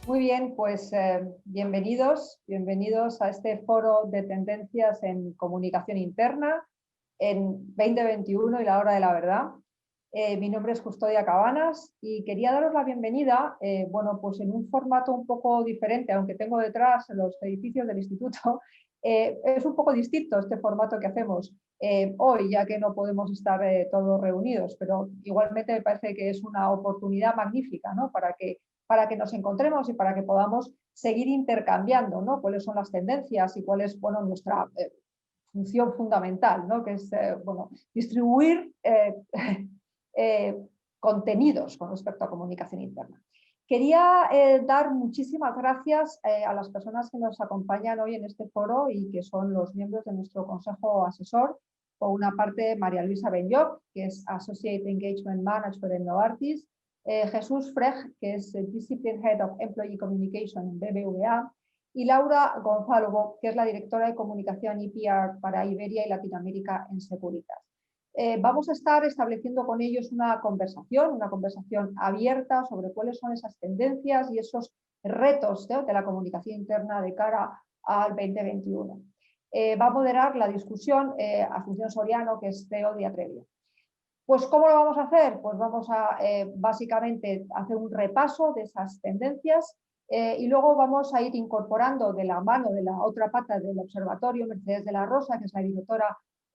Muy bien, pues bienvenidos a este foro de tendencias en comunicación interna en 2021 y la hora de la verdad. Mi nombre es Custodia Cabanas y quería daros la bienvenida, bueno, pues en un formato un poco diferente, aunque tengo detrás los edificios del instituto, es un poco distinto este formato que hacemos hoy, ya que no podemos estar todos reunidos, pero igualmente me parece que es una oportunidad magnífica, ¿no? Para que nos encontremos y para que podamos seguir intercambiando, ¿no? Cuáles son las tendencias y cuál es, bueno, nuestra función fundamental, ¿no? Que es bueno, distribuir eh, contenidos con respecto a comunicación interna. Quería dar muchísimas gracias a las personas que nos acompañan hoy en este foro y que son los miembros de nuestro consejo asesor. Por una parte, María Luisa Benyoc, que es Associate Engagement Manager en Novartis, Jesús Freg, que es Discipline Head of Employee Communication en BBVA, y Laura Gonzalo, que es la directora de comunicación y PR para Iberia y Latinoamérica en Securitas. Vamos a estar estableciendo con ellos una conversación abierta sobre cuáles son esas tendencias y esos retos de la comunicación interna de cara al 2021. Va a moderar la discusión Asunción Soriano, que es CEO de Atrevia. Pues, ¿cómo lo vamos a hacer? Pues vamos a básicamente hacer un repaso de esas tendencias y luego vamos a ir incorporando de la mano de la otra pata del observatorio, Mercedes de la Rosa, que es la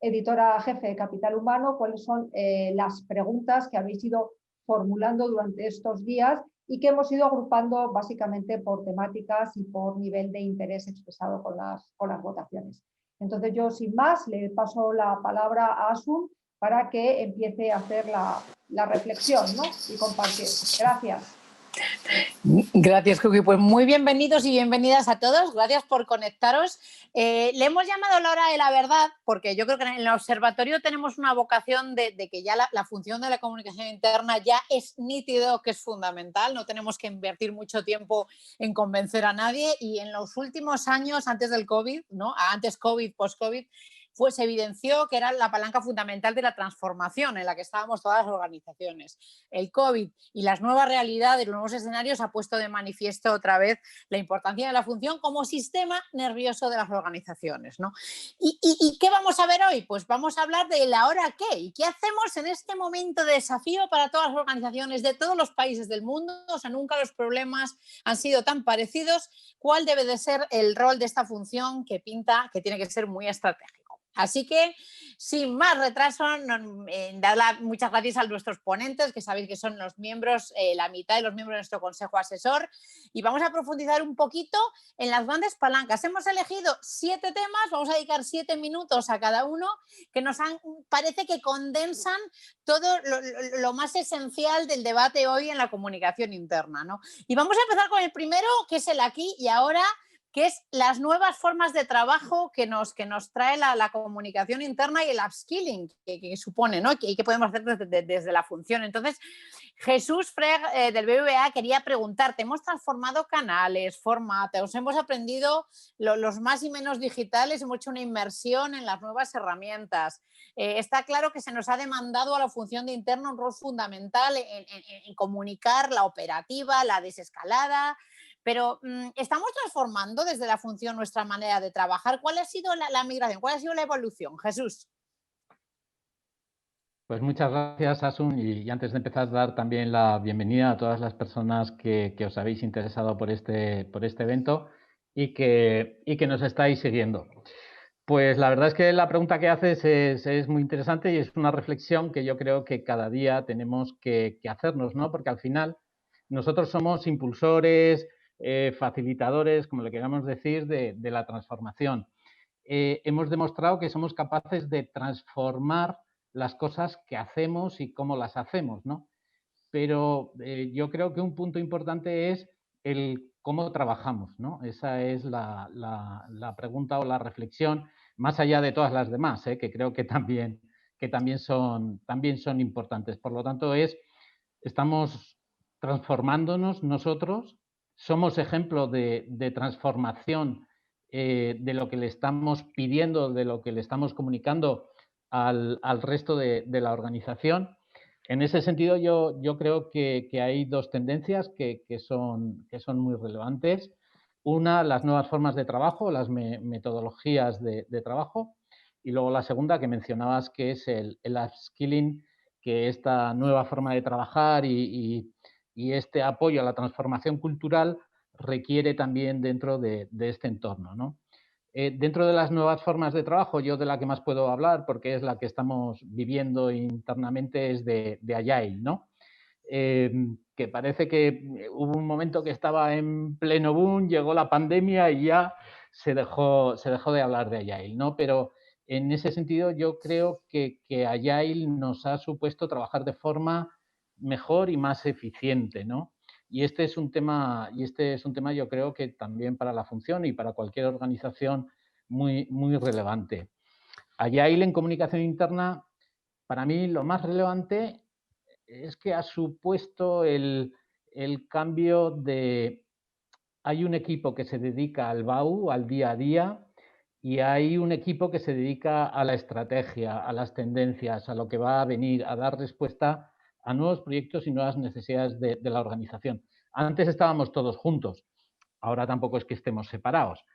editora jefe de Capital Humano, cuáles son las preguntas que habéis ido formulando durante estos días y que hemos ido agrupando básicamente por temáticas y por nivel de interés expresado con las votaciones. Entonces yo, sin más, le paso la palabra a Asun para que empiece a hacer la reflexión, ¿no? Y compartir. Gracias. Gracias, Cookie. Pues muy bienvenidos y bienvenidas a todos. Gracias por conectaros. Le hemos llamado la hora de la verdad porque yo creo que en el observatorio tenemos una vocación de que ya la función de la comunicación interna ya es nítido que es fundamental. No tenemos que invertir mucho tiempo en convencer a nadie y en los últimos años, antes del COVID, ¿no? Antes COVID, post-COVID, se evidenció que era la palanca fundamental de la transformación en la que estábamos todas las organizaciones. El COVID y las nuevas realidades, los nuevos escenarios ha puesto de manifiesto otra vez la importancia de la función como sistema nervioso de las organizaciones, ¿no? ¿Y qué vamos a ver hoy? Pues vamos a hablar de la hora qué y qué hacemos en este momento de desafío para todas las organizaciones de todos los países del mundo. O sea, nunca los problemas han sido tan parecidos. ¿Cuál debe de ser el rol de esta función que pinta que tiene que ser muy estratégico? Así que, sin más retraso, dar muchas gracias a nuestros ponentes, que sabéis que son los miembros, la mitad de los miembros de nuestro consejo asesor, y vamos a profundizar un poquito en las grandes palancas. Hemos elegido 7 temas, vamos a dedicar 7 minutos a cada uno, que parece que condensan todo lo más esencial del debate hoy en la comunicación interna, ¿no? Y vamos a empezar con el primero, que es el aquí y ahora, que es las nuevas formas de trabajo que nos trae la comunicación interna y el upskilling que supone, ¿no? Y que podemos hacer desde la función. Entonces, Jesús Freg, del BBVA, quería preguntarte, hemos transformado canales, formatos, hemos aprendido los más y menos digitales, hemos hecho una inmersión en las nuevas herramientas. Está claro que se nos ha demandado a la función de interna un rol fundamental en comunicar la operativa, la desescalada. Pero ¿estamos transformando desde la función nuestra manera de trabajar? ¿Cuál ha sido la migración? ¿Cuál ha sido la evolución? Jesús. Pues muchas gracias, Asun, y antes de empezar, dar también la bienvenida a todas las personas que os habéis interesado por este evento y que nos estáis siguiendo. Pues la verdad es que la pregunta que haces es muy interesante y es una reflexión que yo creo que cada día tenemos que hacernos, ¿no? Porque al final nosotros somos impulsores, facilitadores, como le queramos decir, de la transformación. Hemos demostrado que somos capaces de transformar las cosas que hacemos y cómo las hacemos, ¿no? Pero yo creo que un punto importante es el cómo trabajamos, ¿no? Esa es la pregunta o la reflexión, más allá de todas las demás, que creo que también son importantes. Por lo tanto, estamos transformándonos nosotros, somos ejemplo de transformación de lo que le estamos pidiendo, de lo que le estamos comunicando al resto de la organización. En ese sentido, yo creo que hay dos tendencias que son muy relevantes. Una, las nuevas formas de trabajo, las metodologías de trabajo. Y luego la segunda que mencionabas, que es el upskilling, que esta nueva forma de trabajar y este apoyo a la transformación cultural requiere también dentro de este entorno, ¿no? Dentro de las nuevas formas de trabajo, yo de la que más puedo hablar, porque es la que estamos viviendo internamente, es de Agile, ¿no? Que parece que hubo un momento que estaba en pleno boom, llegó la pandemia y ya se dejó de hablar de Agile, ¿no? Pero en ese sentido yo creo que Agile nos ha supuesto trabajar de forma mejor y más eficiente, ¿no? Y este es un tema yo creo que también para la función y para cualquier organización muy relevante. Agile en comunicación interna, para mí lo más relevante es que ha supuesto el cambio de... Hay un equipo que se dedica al BAU, al día a día, y hay un equipo que se dedica a la estrategia, a las tendencias, a lo que va a venir, a dar respuesta a nuevos proyectos y nuevas necesidades de la organización. Antes estábamos todos juntos, ahora tampoco es que estemos separados,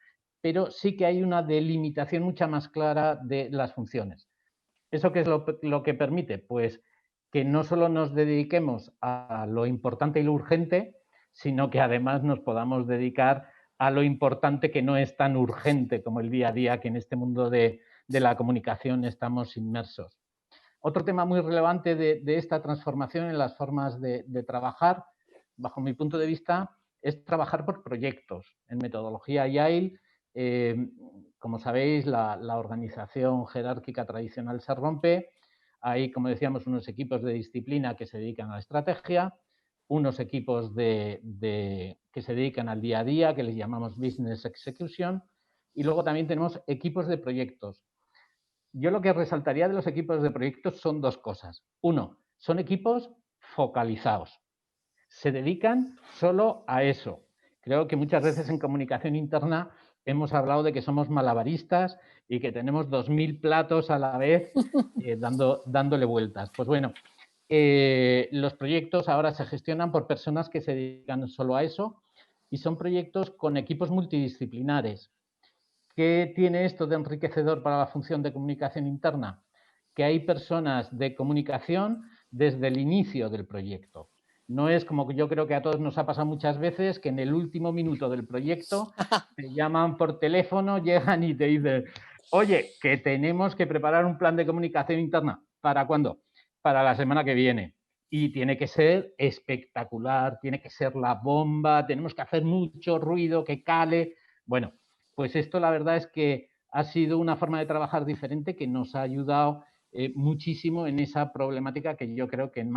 pero sí que hay una delimitación mucha más clara de las funciones. ¿Eso qué es lo que permite? Pues que no solo nos dediquemos a lo importante y lo urgente, sino que además nos podamos dedicar a lo importante que no es tan urgente como el día a día que en este mundo de la comunicación estamos inmersos. Otro tema muy relevante de esta transformación en las formas de trabajar, bajo mi punto de vista, es trabajar por proyectos. En metodología Agile, como sabéis, la organización jerárquica tradicional se rompe. Hay, como decíamos, unos equipos de disciplina que se dedican a la estrategia, unos equipos que se dedican al día a día, que les llamamos Business Execution, y luego también tenemos equipos de proyectos. Yo lo que resaltaría de los equipos de proyectos son dos cosas. Uno, son equipos focalizados. Se dedican solo a eso. Creo que muchas veces en comunicación interna hemos hablado de que somos malabaristas y que tenemos 2000 platos a la vez dándole vueltas. Pues bueno, los proyectos ahora se gestionan por personas que se dedican solo a eso y son proyectos con equipos multidisciplinares. ¿Qué tiene esto de enriquecedor para la función de comunicación interna? Que hay personas de comunicación desde el inicio del proyecto. No es como que yo creo que a todos nos ha pasado muchas veces que en el último minuto del proyecto te llaman por teléfono, llegan y te dicen, oye, que tenemos que preparar un plan de comunicación interna. ¿Para cuándo? Para la semana que viene. Y tiene que ser espectacular, tiene que ser la bomba, tenemos que hacer mucho ruido, que cale. Bueno, pues esto la verdad es que ha sido una forma de trabajar diferente que nos ha ayudado muchísimo en esa problemática que yo creo que en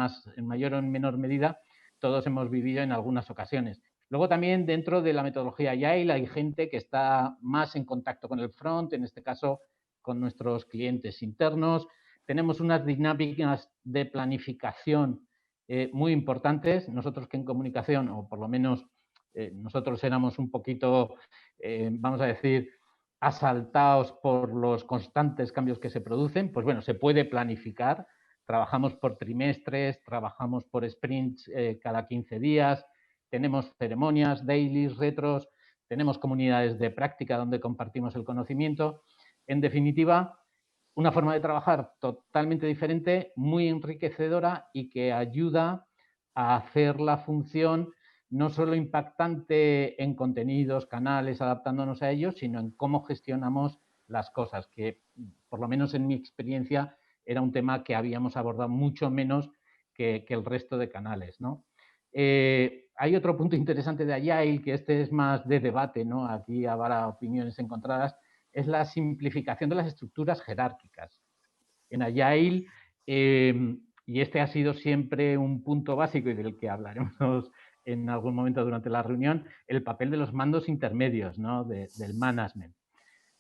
mayor o en menor medida todos hemos vivido en algunas ocasiones. Luego también dentro de la metodología Agile hay gente que está más en contacto con el front, en este caso con nuestros clientes internos. Tenemos unas dinámicas de planificación muy importantes. Nosotros que en comunicación, o por lo menos nosotros éramos un poquito, vamos a decir, asaltados por los constantes cambios que se producen, pues bueno, se puede planificar. Trabajamos por trimestres, trabajamos por sprints cada 15 días, tenemos ceremonias, dailies, retros, tenemos comunidades de práctica donde compartimos el conocimiento. En definitiva, una forma de trabajar totalmente diferente, muy enriquecedora y que ayuda a hacer la función no solo impactante en contenidos, canales, adaptándonos a ellos, sino en cómo gestionamos las cosas, que por lo menos en mi experiencia era un tema que habíamos abordado mucho menos que el resto de canales, ¿no? Hay otro punto interesante de Agile, que este es más de debate, ¿no? Aquí habrá opiniones encontradas, es la simplificación de las estructuras jerárquicas. En Agile, y este ha sido siempre un punto básico y del que hablaremos en algún momento durante la reunión, el papel de los mandos intermedios, ¿no? del management.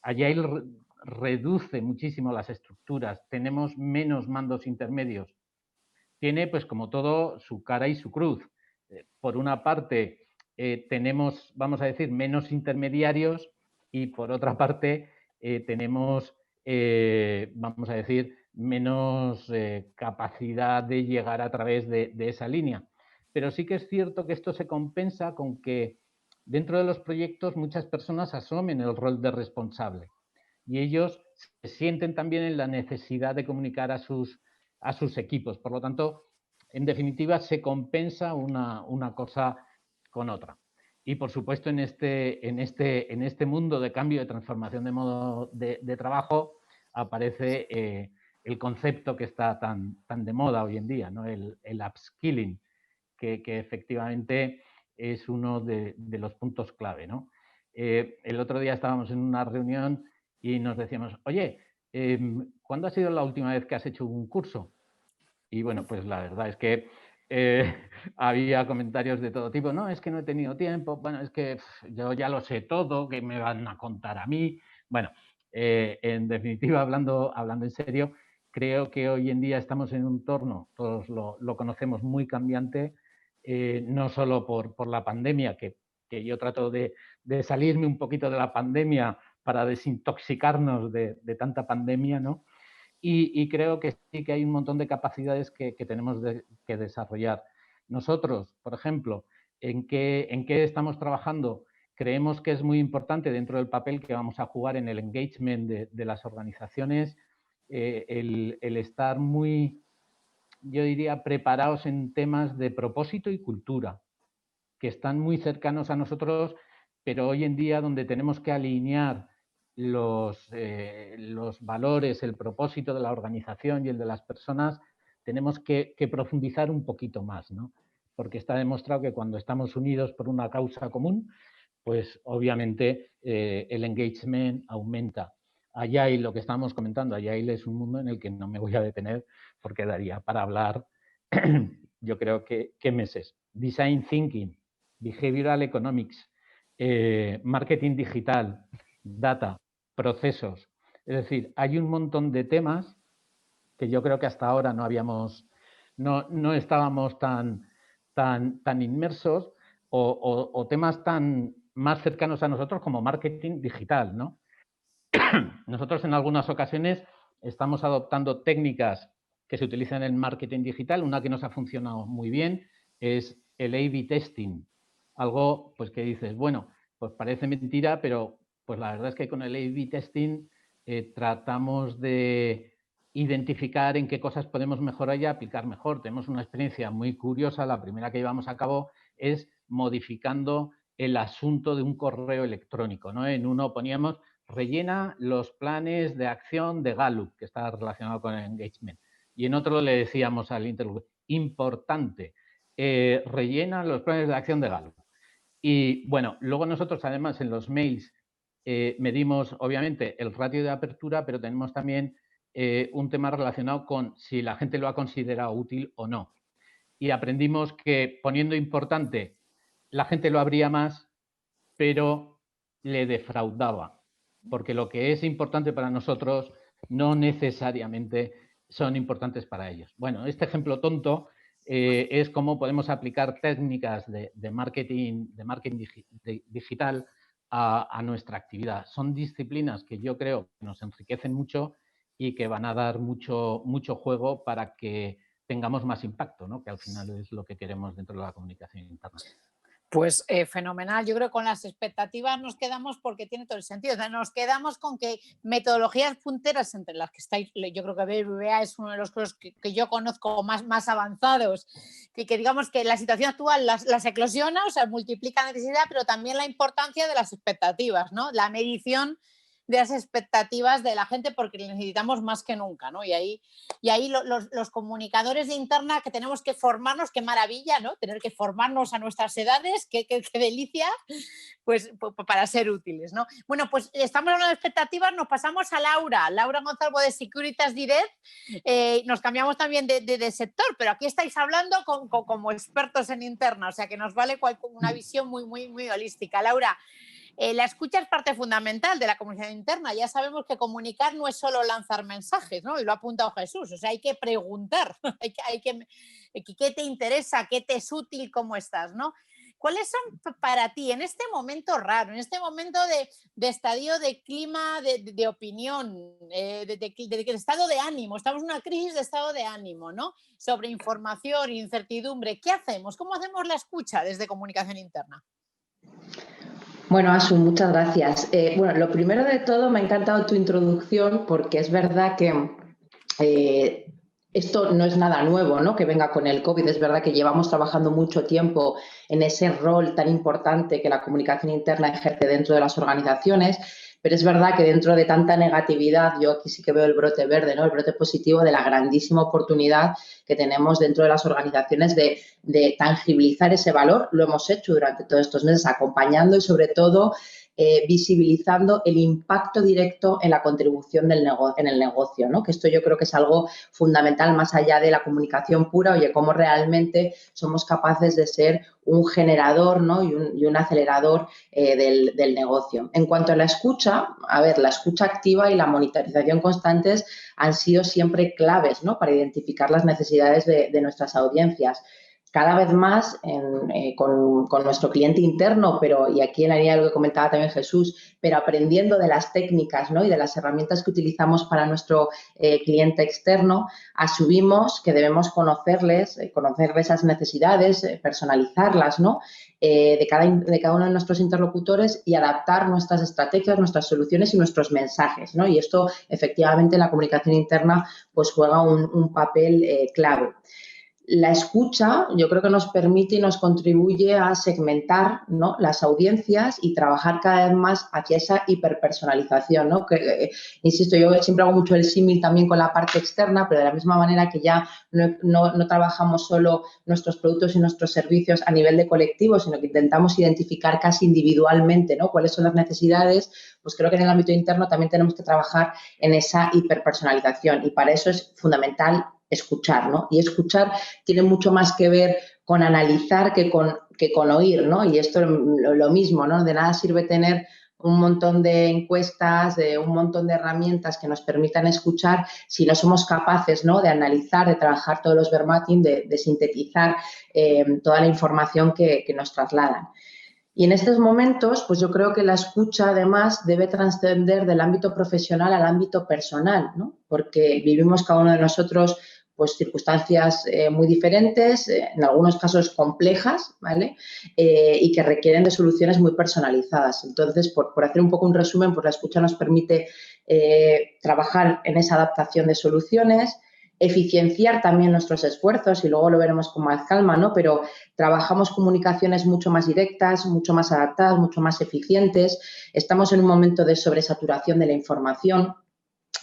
Agile reduce muchísimo las estructuras, tenemos menos mandos intermedios. Tiene, pues como todo, su cara y su cruz. Por una parte, tenemos, vamos a decir, menos intermediarios y por otra parte, tenemos vamos a decir, menos capacidad de llegar a través de esa línea. Pero sí que es cierto que esto se compensa con que dentro de los proyectos muchas personas asumen el rol de responsable y ellos se sienten también en la necesidad de comunicar a sus equipos. Por lo tanto, en definitiva, se compensa una cosa con otra. Y por supuesto, en este mundo de cambio, de transformación de modo de trabajo, aparece el concepto que está tan de moda hoy en día, ¿no? el upskilling, que efectivamente es uno de los puntos clave, ¿no? El otro día estábamos en una reunión y nos decíamos, oye, ¿cuándo ha sido la última vez que has hecho un curso? Y bueno, pues la verdad es que había comentarios de todo tipo. No, es que no he tenido tiempo. Bueno, es que yo ya lo sé todo, que me van a contar a mí. Bueno, en definitiva, hablando en serio, creo que hoy en día estamos en un entorno, todos lo conocemos, muy cambiante, no solo por la pandemia, que yo trato de salirme un poquito de la pandemia para desintoxicarnos de tanta pandemia, ¿no? Y creo que sí que hay un montón de capacidades que tenemos que desarrollar. Nosotros, por ejemplo, ¿en qué estamos trabajando? Creemos que es muy importante dentro del papel que vamos a jugar en el engagement de las organizaciones, el estar muy, yo diría, preparados en temas de propósito y cultura, que están muy cercanos a nosotros, pero hoy en día donde tenemos que alinear los valores, el propósito de la organización y el de las personas, tenemos que profundizar un poquito más, ¿no? Porque está demostrado que cuando estamos unidos por una causa común, pues obviamente el engagement aumenta. Agile, lo que estábamos comentando, Agile es un mundo en el que no me voy a detener porque daría para hablar, yo creo que meses. Design Thinking, Behavioral Economics, marketing digital, data, procesos. Es decir, hay un montón de temas que yo creo que hasta ahora no estábamos tan inmersos o temas tan más cercanos a nosotros como marketing digital, ¿no? Nosotros en algunas ocasiones estamos adoptando técnicas que se utilizan en el marketing digital. Una que nos ha funcionado muy bien es el A/B testing. Algo pues que dices, bueno, pues parece mentira, pero pues la verdad es que con el A/B testing tratamos de identificar en qué cosas podemos mejorar y aplicar mejor. Tenemos una experiencia muy curiosa. La primera que llevamos a cabo es modificando el asunto de un correo electrónico, ¿no? En uno poníamos rellena los planes de acción de Gallup, que está relacionado con el engagement. Y en otro le decíamos al interlocutor, importante, rellena los planes de acción de Gallup. Y bueno, luego nosotros además en los mails medimos obviamente el ratio de apertura, pero tenemos también un tema relacionado con si la gente lo ha considerado útil o no. Y aprendimos que poniendo importante, la gente lo abría más, pero le defraudaba, porque lo que es importante para nosotros no necesariamente son importantes para ellos. Bueno, este ejemplo tonto es cómo podemos aplicar técnicas de marketing digital a nuestra actividad. Son disciplinas que yo creo que nos enriquecen mucho y que van a dar mucho juego para que tengamos más impacto, ¿no? Que al final es lo que queremos dentro de la comunicación interna. Pues fenomenal. Yo creo que con las expectativas nos quedamos porque tiene todo el sentido. O sea, nos quedamos con que metodologías punteras entre las que estáis, yo creo que BBVA es uno de los cosas que yo conozco más avanzados, que digamos que la situación actual las eclosiona, o sea, multiplica la necesidad, pero también la importancia de las expectativas, ¿no? La medición de las expectativas de la gente porque necesitamos más que nunca, ¿no? Y ahí los comunicadores de interna que tenemos que formarnos, qué maravilla, ¿no? Tener que formarnos a nuestras edades, qué delicia, pues para ser útiles, ¿no? Bueno, pues estamos hablando de expectativas, nos pasamos a Laura Gonzalvo de Securitas Direct, nos cambiamos también de sector, pero aquí estáis hablando como expertos en interna, o sea que nos vale una visión muy holística. Laura, la escucha es parte fundamental de la comunicación interna. Ya sabemos que comunicar no es solo lanzar mensajes, ¿no? Y lo ha apuntado Jesús. O sea, hay que preguntar. ¿Qué te interesa? ¿Qué te es útil? ¿Cómo estás? ¿No? ¿cuáles son para ti en este momento raro, en este momento de estadio de clima, de opinión, de estado de ánimo? Estamos en una crisis de estado de ánimo, ¿no? Sobre información, incertidumbre. ¿Qué hacemos? ¿Cómo hacemos la escucha desde comunicación interna? Bueno, Asu, muchas gracias. Bueno, lo primero de todo, me ha encantado tu introducción porque es verdad que esto no es nada nuevo, ¿no? Que venga con el COVID. Es verdad que llevamos trabajando mucho tiempo en ese rol tan importante que la comunicación interna ejerce dentro de las organizaciones, pero es verdad que dentro de tanta negatividad, yo aquí sí que veo el brote verde, ¿no? El brote positivo de la grandísima oportunidad que tenemos dentro de las organizaciones de tangibilizar ese valor. Lo hemos hecho durante todos estos meses, acompañando y sobre todo visibilizando el impacto directo en la contribución en el negocio, ¿no? Que esto yo creo que es algo fundamental más allá de la comunicación pura, oye, cómo realmente somos capaces de ser un generador, ¿no? y un acelerador del negocio. En cuanto a la escucha, la escucha activa y la monitorización constantes han sido siempre claves, ¿no? Para identificar las necesidades de nuestras audiencias. Cada vez más con nuestro cliente interno, y aquí en la línea de lo que comentaba también Jesús, pero aprendiendo de las técnicas, ¿no? y de las herramientas que utilizamos para nuestro cliente externo, asumimos que debemos conocer esas necesidades, personalizarlas, ¿no? de cada uno de nuestros interlocutores y adaptar nuestras estrategias, nuestras soluciones y nuestros mensajes, ¿no? Y esto, efectivamente, en la comunicación interna pues juega un papel clave. La escucha yo creo que nos permite y nos contribuye a segmentar, ¿no? las audiencias y trabajar cada vez más hacia esa hiperpersonalización, ¿no? Que, insisto, yo siempre hago mucho el símil también con la parte externa, pero de la misma manera que ya no trabajamos solo nuestros productos y nuestros servicios a nivel de colectivo, sino que intentamos identificar casi individualmente, ¿no? cuáles son las necesidades, pues creo que en el ámbito interno también tenemos que trabajar en esa hiperpersonalización y para eso es fundamental escuchar, ¿no? Y escuchar tiene mucho más que ver con analizar que con oír, ¿no? Y esto es lo mismo, ¿no? De nada sirve tener un montón de encuestas, un montón de herramientas que nos permitan escuchar si no somos capaces, ¿no? de analizar, de trabajar todos los verbatim, de sintetizar toda la información que nos trasladan. Y en estos momentos, pues yo creo que la escucha, además, debe trascender del ámbito profesional al ámbito personal, ¿no? Porque vivimos cada uno de nosotros pues circunstancias muy diferentes, en algunos casos complejas, ¿vale? Y que requieren de soluciones muy personalizadas. Entonces, por hacer un poco un resumen, pues la escucha nos permite trabajar en esa adaptación de soluciones, eficienciar también nuestros esfuerzos y luego lo veremos con más calma, ¿no? Pero trabajamos comunicaciones mucho más directas, mucho más adaptadas, mucho más eficientes. Estamos en un momento de sobresaturación de la información.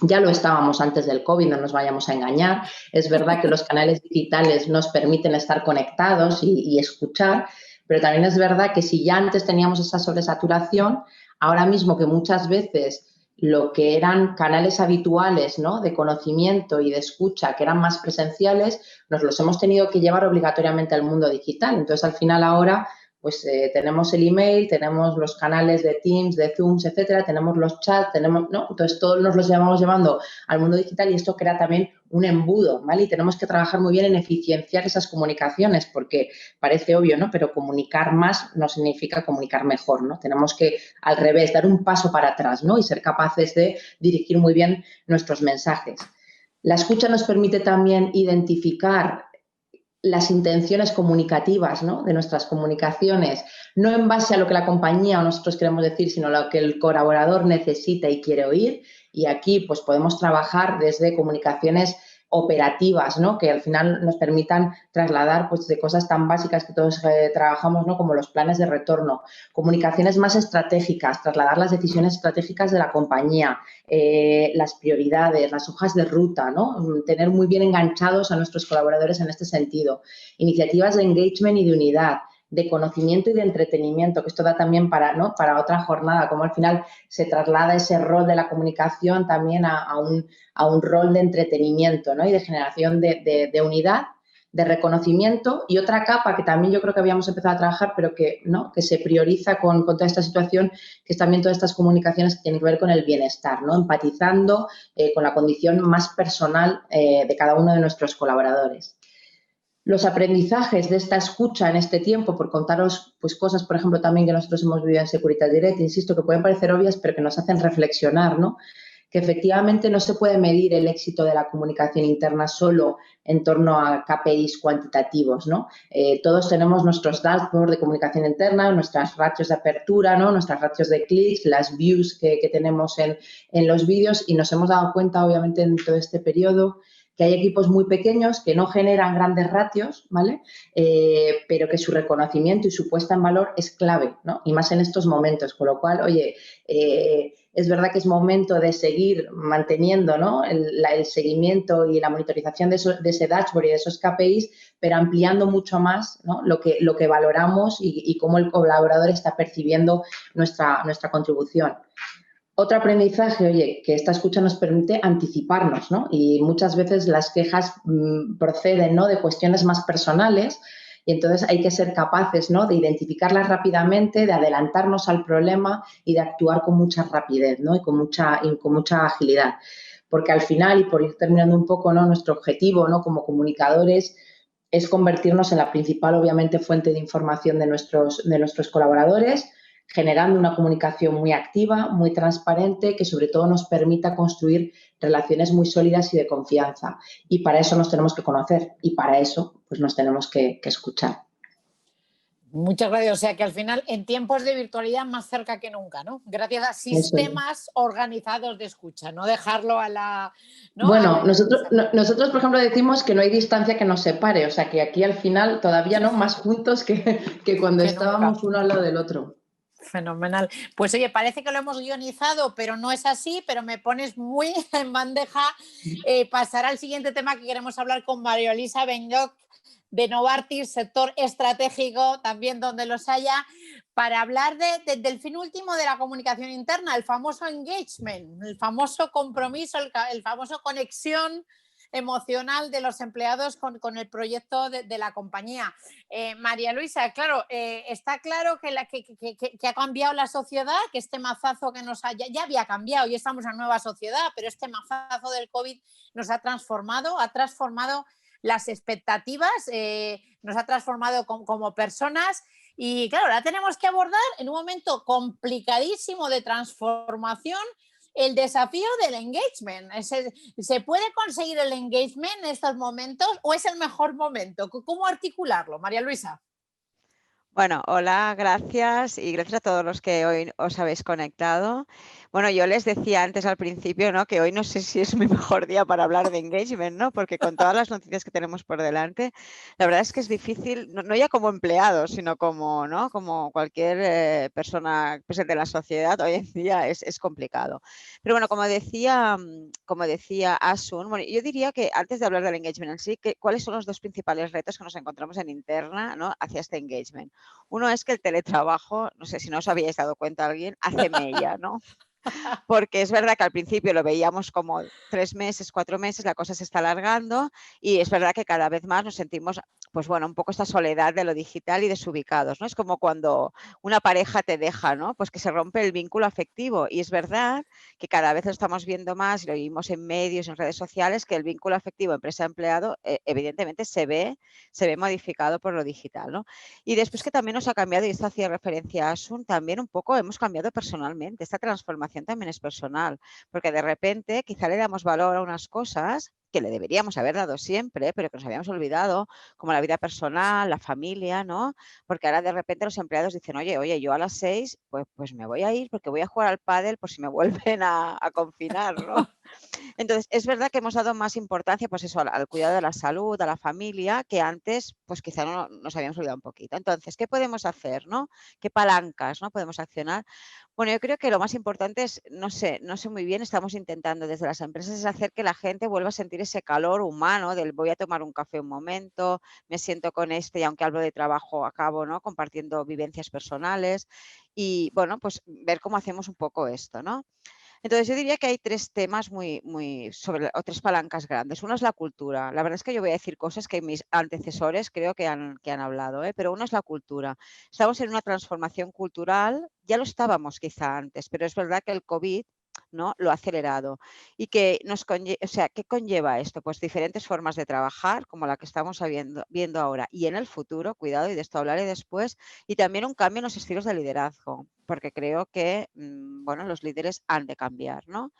Ya lo estábamos antes del COVID, no nos vayamos a engañar. Es verdad que los canales digitales nos permiten estar conectados y escuchar, pero también es verdad que si ya antes teníamos esa sobresaturación, ahora mismo que muchas veces lo que eran canales habituales, ¿no? de conocimiento y de escucha, que eran más presenciales, nos los hemos tenido que llevar obligatoriamente al mundo digital. Entonces, al final ahora pues tenemos el email, tenemos los canales de Teams, de Zooms, etcétera, tenemos los chats, ¿no? Entonces, todos nos los llevamos llevando al mundo digital y esto crea también un embudo, ¿vale? Y tenemos que trabajar muy bien en eficienciar esas comunicaciones porque parece obvio, ¿no? Pero comunicar más no significa comunicar mejor, ¿no? Tenemos que, al revés, dar un paso para atrás, ¿no? Y ser capaces de dirigir muy bien nuestros mensajes. La escucha nos permite también identificar las intenciones comunicativas, ¿no? de nuestras comunicaciones, no en base a lo que la compañía o nosotros queremos decir, sino lo que el colaborador necesita y quiere oír. Y aquí pues podemos trabajar desde comunicaciones operativas, ¿no? que al final nos permitan trasladar pues, de cosas tan básicas que todos trabajamos, ¿no? como los planes de retorno, comunicaciones más estratégicas, trasladar las decisiones estratégicas de la compañía, las prioridades, las hojas de ruta, ¿no? tener muy bien enganchados a nuestros colaboradores en este sentido, iniciativas de engagement y de unidad, de conocimiento y de entretenimiento, que esto da también para otra jornada, como al final se traslada ese rol de la comunicación también a un rol de entretenimiento, ¿no? y de generación de unidad, de reconocimiento y otra capa que también yo creo que habíamos empezado a trabajar, pero que se prioriza con toda esta situación, que es también todas estas comunicaciones que tienen que ver con el bienestar, ¿no? empatizando con la condición más personal de cada uno de nuestros colaboradores. Los aprendizajes de esta escucha en este tiempo, por contaros pues, cosas, por ejemplo, también que nosotros hemos vivido en Securitas Direct, insisto, que pueden parecer obvias, pero que nos hacen reflexionar, ¿no? Que efectivamente no se puede medir el éxito de la comunicación interna solo en torno a KPIs cuantitativos, ¿no? Todos tenemos nuestros dashboards de comunicación interna, nuestras ratios de apertura, ¿no? Nuestras ratios de clics, las views que tenemos en los vídeos, y nos hemos dado cuenta, obviamente, en todo este periodo, que hay equipos muy pequeños que no generan grandes ratios, ¿vale? Pero que su reconocimiento y su puesta en valor es clave, ¿no? Y más en estos momentos, con lo cual, oye, es verdad que es momento de seguir manteniendo, ¿no? el seguimiento y la monitorización de ese dashboard y de esos KPIs, pero ampliando mucho más, ¿no? lo que valoramos y cómo el colaborador está percibiendo nuestra contribución. Otro aprendizaje, oye, que esta escucha nos permite anticiparnos, ¿no? Y muchas veces las quejas proceden, ¿no? de cuestiones más personales, y entonces hay que ser capaces, ¿no? de identificarlas rápidamente, de adelantarnos al problema y de actuar con mucha rapidez, ¿no? y con mucha agilidad. Porque al final, y por ir terminando un poco, ¿no? nuestro objetivo, ¿no? como comunicadores, es convertirnos en la principal, obviamente, fuente de información de nuestros colaboradores, generando una comunicación muy activa, muy transparente, que sobre todo nos permita construir relaciones muy sólidas y de confianza. Y para eso nos tenemos que conocer y para eso pues nos tenemos que escuchar. Muchas gracias. O sea que al final, en tiempos de virtualidad, más cerca que nunca, ¿no? Gracias a sistemas organizados de escucha, no dejarlo a la... ¿no? Bueno, nosotros, por ejemplo, decimos que no hay distancia que nos separe, o sea que aquí al final todavía no más juntos que cuando estábamos uno al lado del otro. Fenomenal. Pues oye, parece que lo hemos guionizado, pero no es así, pero me pones muy en bandeja pasar al siguiente tema que queremos hablar con María Elisa Benlloch de Novartis, sector estratégico, también donde los haya, para hablar del fin último de la comunicación interna, el famoso engagement, el famoso compromiso, el famoso conexión emocional de los empleados con el proyecto de la compañía. María Luisa, claro, está claro que ha cambiado la sociedad, que este mazazo que ya había cambiado y estamos en una nueva sociedad, pero este mazazo del COVID nos ha transformado las expectativas, nos ha transformado como personas. Y claro, ahora tenemos que abordar en un momento complicadísimo de transformación el desafío del engagement. ¿Se puede conseguir el engagement en estos momentos o es el mejor momento? ¿Cómo articularlo, María Luisa? Bueno, hola, gracias y gracias a todos los que hoy os habéis conectado. Bueno, yo les decía antes al principio, ¿no? que hoy no sé si es mi mejor día para hablar de engagement, ¿no? Porque con todas las noticias que tenemos por delante, la verdad es que es difícil, no ya como empleado, sino como, ¿no? como cualquier persona presente en la sociedad, hoy en día es complicado. Pero bueno, como decía Asun, bueno, yo diría que antes de hablar del engagement en sí, ¿cuáles son los dos principales retos que nos encontramos en interna, ¿no? hacia este engagement? Uno es que el teletrabajo, no sé si no os habíais dado cuenta alguien, hace mella, ¿no? Porque es verdad que al principio lo veíamos como 3 meses, 4 meses, la cosa se está alargando y es verdad que cada vez más nos sentimos, pues bueno, un poco esta soledad de lo digital y desubicados, ¿no? Es como cuando una pareja te deja, ¿no? Pues que se rompe el vínculo afectivo y es verdad que cada vez lo estamos viendo más y lo vimos en medios, en redes sociales, que el vínculo afectivo empresa-empleado evidentemente se ve modificado por lo digital, ¿no? Y después que también nos ha cambiado, y esto hacía referencia a Asun, también un poco hemos cambiado personalmente, esta transformación también es personal, porque de repente quizá le damos valor a unas cosas que le deberíamos haber dado siempre, pero que nos habíamos olvidado, como la vida personal, la familia, ¿no? Porque ahora de repente los empleados dicen, oye, yo a las 6 pues me voy a ir porque voy a jugar al pádel por si me vuelven a confinar, ¿no? Entonces, es verdad que hemos dado más importancia pues eso, al cuidado de la salud, a la familia, que antes pues quizá no nos habíamos olvidado un poquito. Entonces, ¿qué podemos hacer, no? ¿Qué palancas, no, podemos accionar? Bueno, yo creo que lo más importante es, no sé muy bien, estamos intentando desde las empresas es hacer que la gente vuelva a sentir ese calor humano del voy a tomar un café un momento, me siento con y aunque hablo de trabajo acabo, ¿no? compartiendo vivencias personales y, bueno, pues ver cómo hacemos un poco esto, ¿no? Entonces, yo diría que hay 3 temas o 3 palancas grandes. Uno es la cultura. La verdad es que yo voy a decir cosas que mis antecesores creo que han hablado, pero uno es la cultura. Estamos en una transformación cultural, ya lo estábamos quizá antes, pero es verdad que el COVID ¿no? Lo ha acelerado. ¿Y que qué conlleva esto? Pues diferentes formas de trabajar, como la que estamos viendo ahora, y en el futuro, cuidado, y de esto hablaré después, y también un cambio en los estilos de liderazgo, porque creo que bueno, los líderes han de cambiar, ¿no?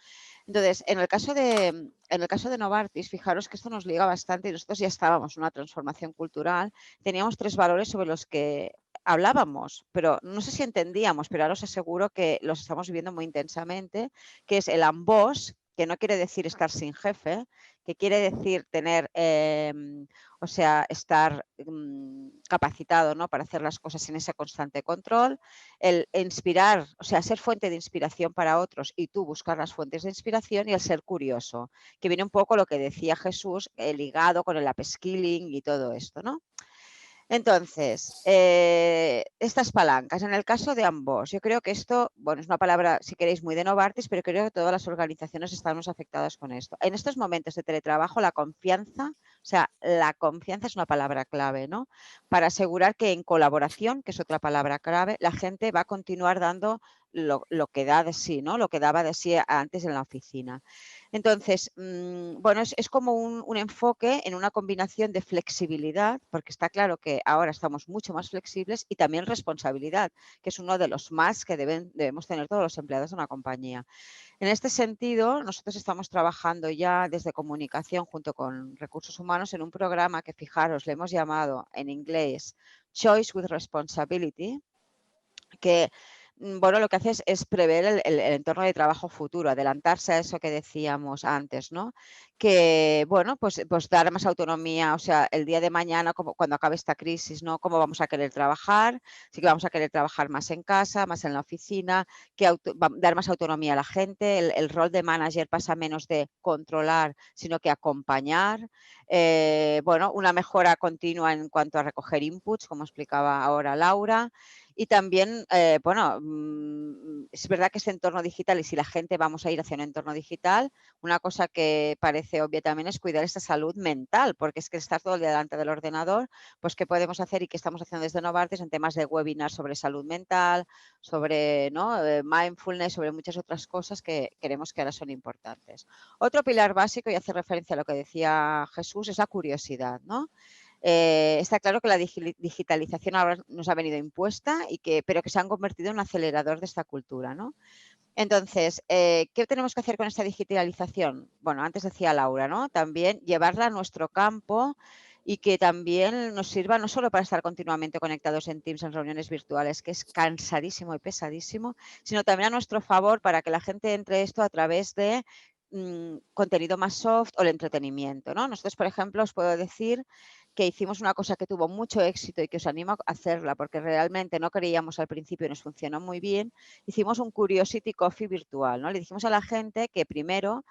Entonces, en el caso de Novartis, fijaros que esto nos liga bastante y nosotros ya estábamos en una transformación cultural, teníamos 3 valores sobre los que hablábamos, pero no sé si entendíamos, pero ahora os aseguro que los estamos viviendo muy intensamente, que es el ambos, que no quiere decir estar sin jefe, que quiere decir tener, estar capacitado, ¿no? Para hacer las cosas sin ese constante control, el inspirar, o sea, ser fuente de inspiración para otros y tú buscar las fuentes de inspiración, y el ser curioso, que viene un poco lo que decía Jesús, ligado con el upskilling y todo esto, ¿no? Entonces, estas palancas, en el caso de ambos, yo creo que esto, bueno, es una palabra, si queréis, muy de Novartis, pero creo que todas las organizaciones estamos afectadas con esto. En estos momentos de teletrabajo, la confianza es una palabra clave, ¿no? Para asegurar que en colaboración, que es otra palabra clave, la gente va a continuar dando lo que da de sí, ¿no? Lo que daba de sí antes en la oficina. Entonces, bueno, es como un enfoque en una combinación de flexibilidad, porque está claro que ahora estamos mucho más flexibles, y también responsabilidad, que es uno de los más que debemos tener todos los empleados de una compañía. En este sentido, nosotros estamos trabajando ya desde comunicación junto con recursos humanos en un programa que, fijaros, le hemos llamado en inglés Choice with Responsibility, que bueno, lo que hace es prever el entorno de trabajo futuro, adelantarse a eso que decíamos antes, ¿no? Que, bueno, pues dar más autonomía, o sea, el día de mañana, cuando acabe esta crisis, ¿no? ¿Cómo vamos a querer trabajar? Sí que vamos a querer trabajar más en casa, más en la oficina, dar más autonomía a la gente. El rol de manager pasa menos de controlar, sino que acompañar. Bueno, una mejora continua en cuanto a recoger inputs, como explicaba ahora Laura. Y también, bueno, es verdad que este entorno digital, y si la gente vamos a ir hacia un entorno digital, una cosa que parece obvia también es cuidar esta salud mental, porque es que estar todo el día delante del ordenador, pues qué podemos hacer y qué estamos haciendo desde Novartis en temas de webinar sobre salud mental, sobre, ¿no? Mindfulness, sobre muchas otras cosas que queremos que ahora son importantes. Otro pilar básico, y hace referencia a lo que decía Jesús, es la curiosidad, ¿no? Está claro que la digitalización ahora nos ha venido impuesta, pero que se han convertido en un acelerador de esta cultura, ¿no? Entonces, ¿qué tenemos que hacer con esta digitalización? Bueno, antes decía Laura, ¿no? También llevarla a nuestro campo, y que también nos sirva no solo para estar continuamente conectados en Teams, en reuniones virtuales, que es cansadísimo y pesadísimo, sino también a nuestro favor para que la gente entre esto a través de contenido más soft o el entretenimiento, ¿no? Nosotros, por ejemplo, os puedo decir que hicimos una cosa que tuvo mucho éxito y que os animo a hacerla, porque realmente no creíamos al principio y nos funcionó muy bien. Hicimos un Curiosity Coffee virtual, ¿no? Le dijimos a la gente que primero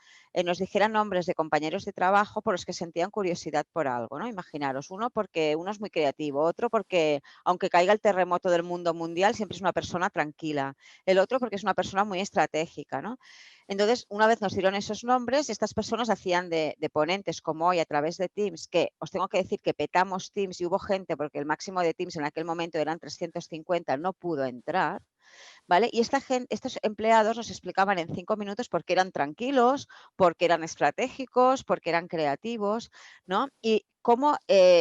nos dijeran nombres de compañeros de trabajo por los que sentían curiosidad por algo, ¿no? Imaginaros, uno porque uno es muy creativo, otro porque aunque caiga el terremoto del mundo mundial, siempre es una persona tranquila, el otro porque es una persona muy estratégica, ¿no? Entonces, una vez nos dieron esos nombres, estas personas hacían de ponentes, como hoy a través de Teams, que os tengo que decir que petamos Teams y hubo gente, porque el máximo de Teams en aquel momento eran 350, no pudo entrar, ¿vale? Y estos empleados nos explicaban en 5 minutos por qué eran tranquilos, por qué eran estratégicos, por qué eran creativos, ¿no? Y cómo,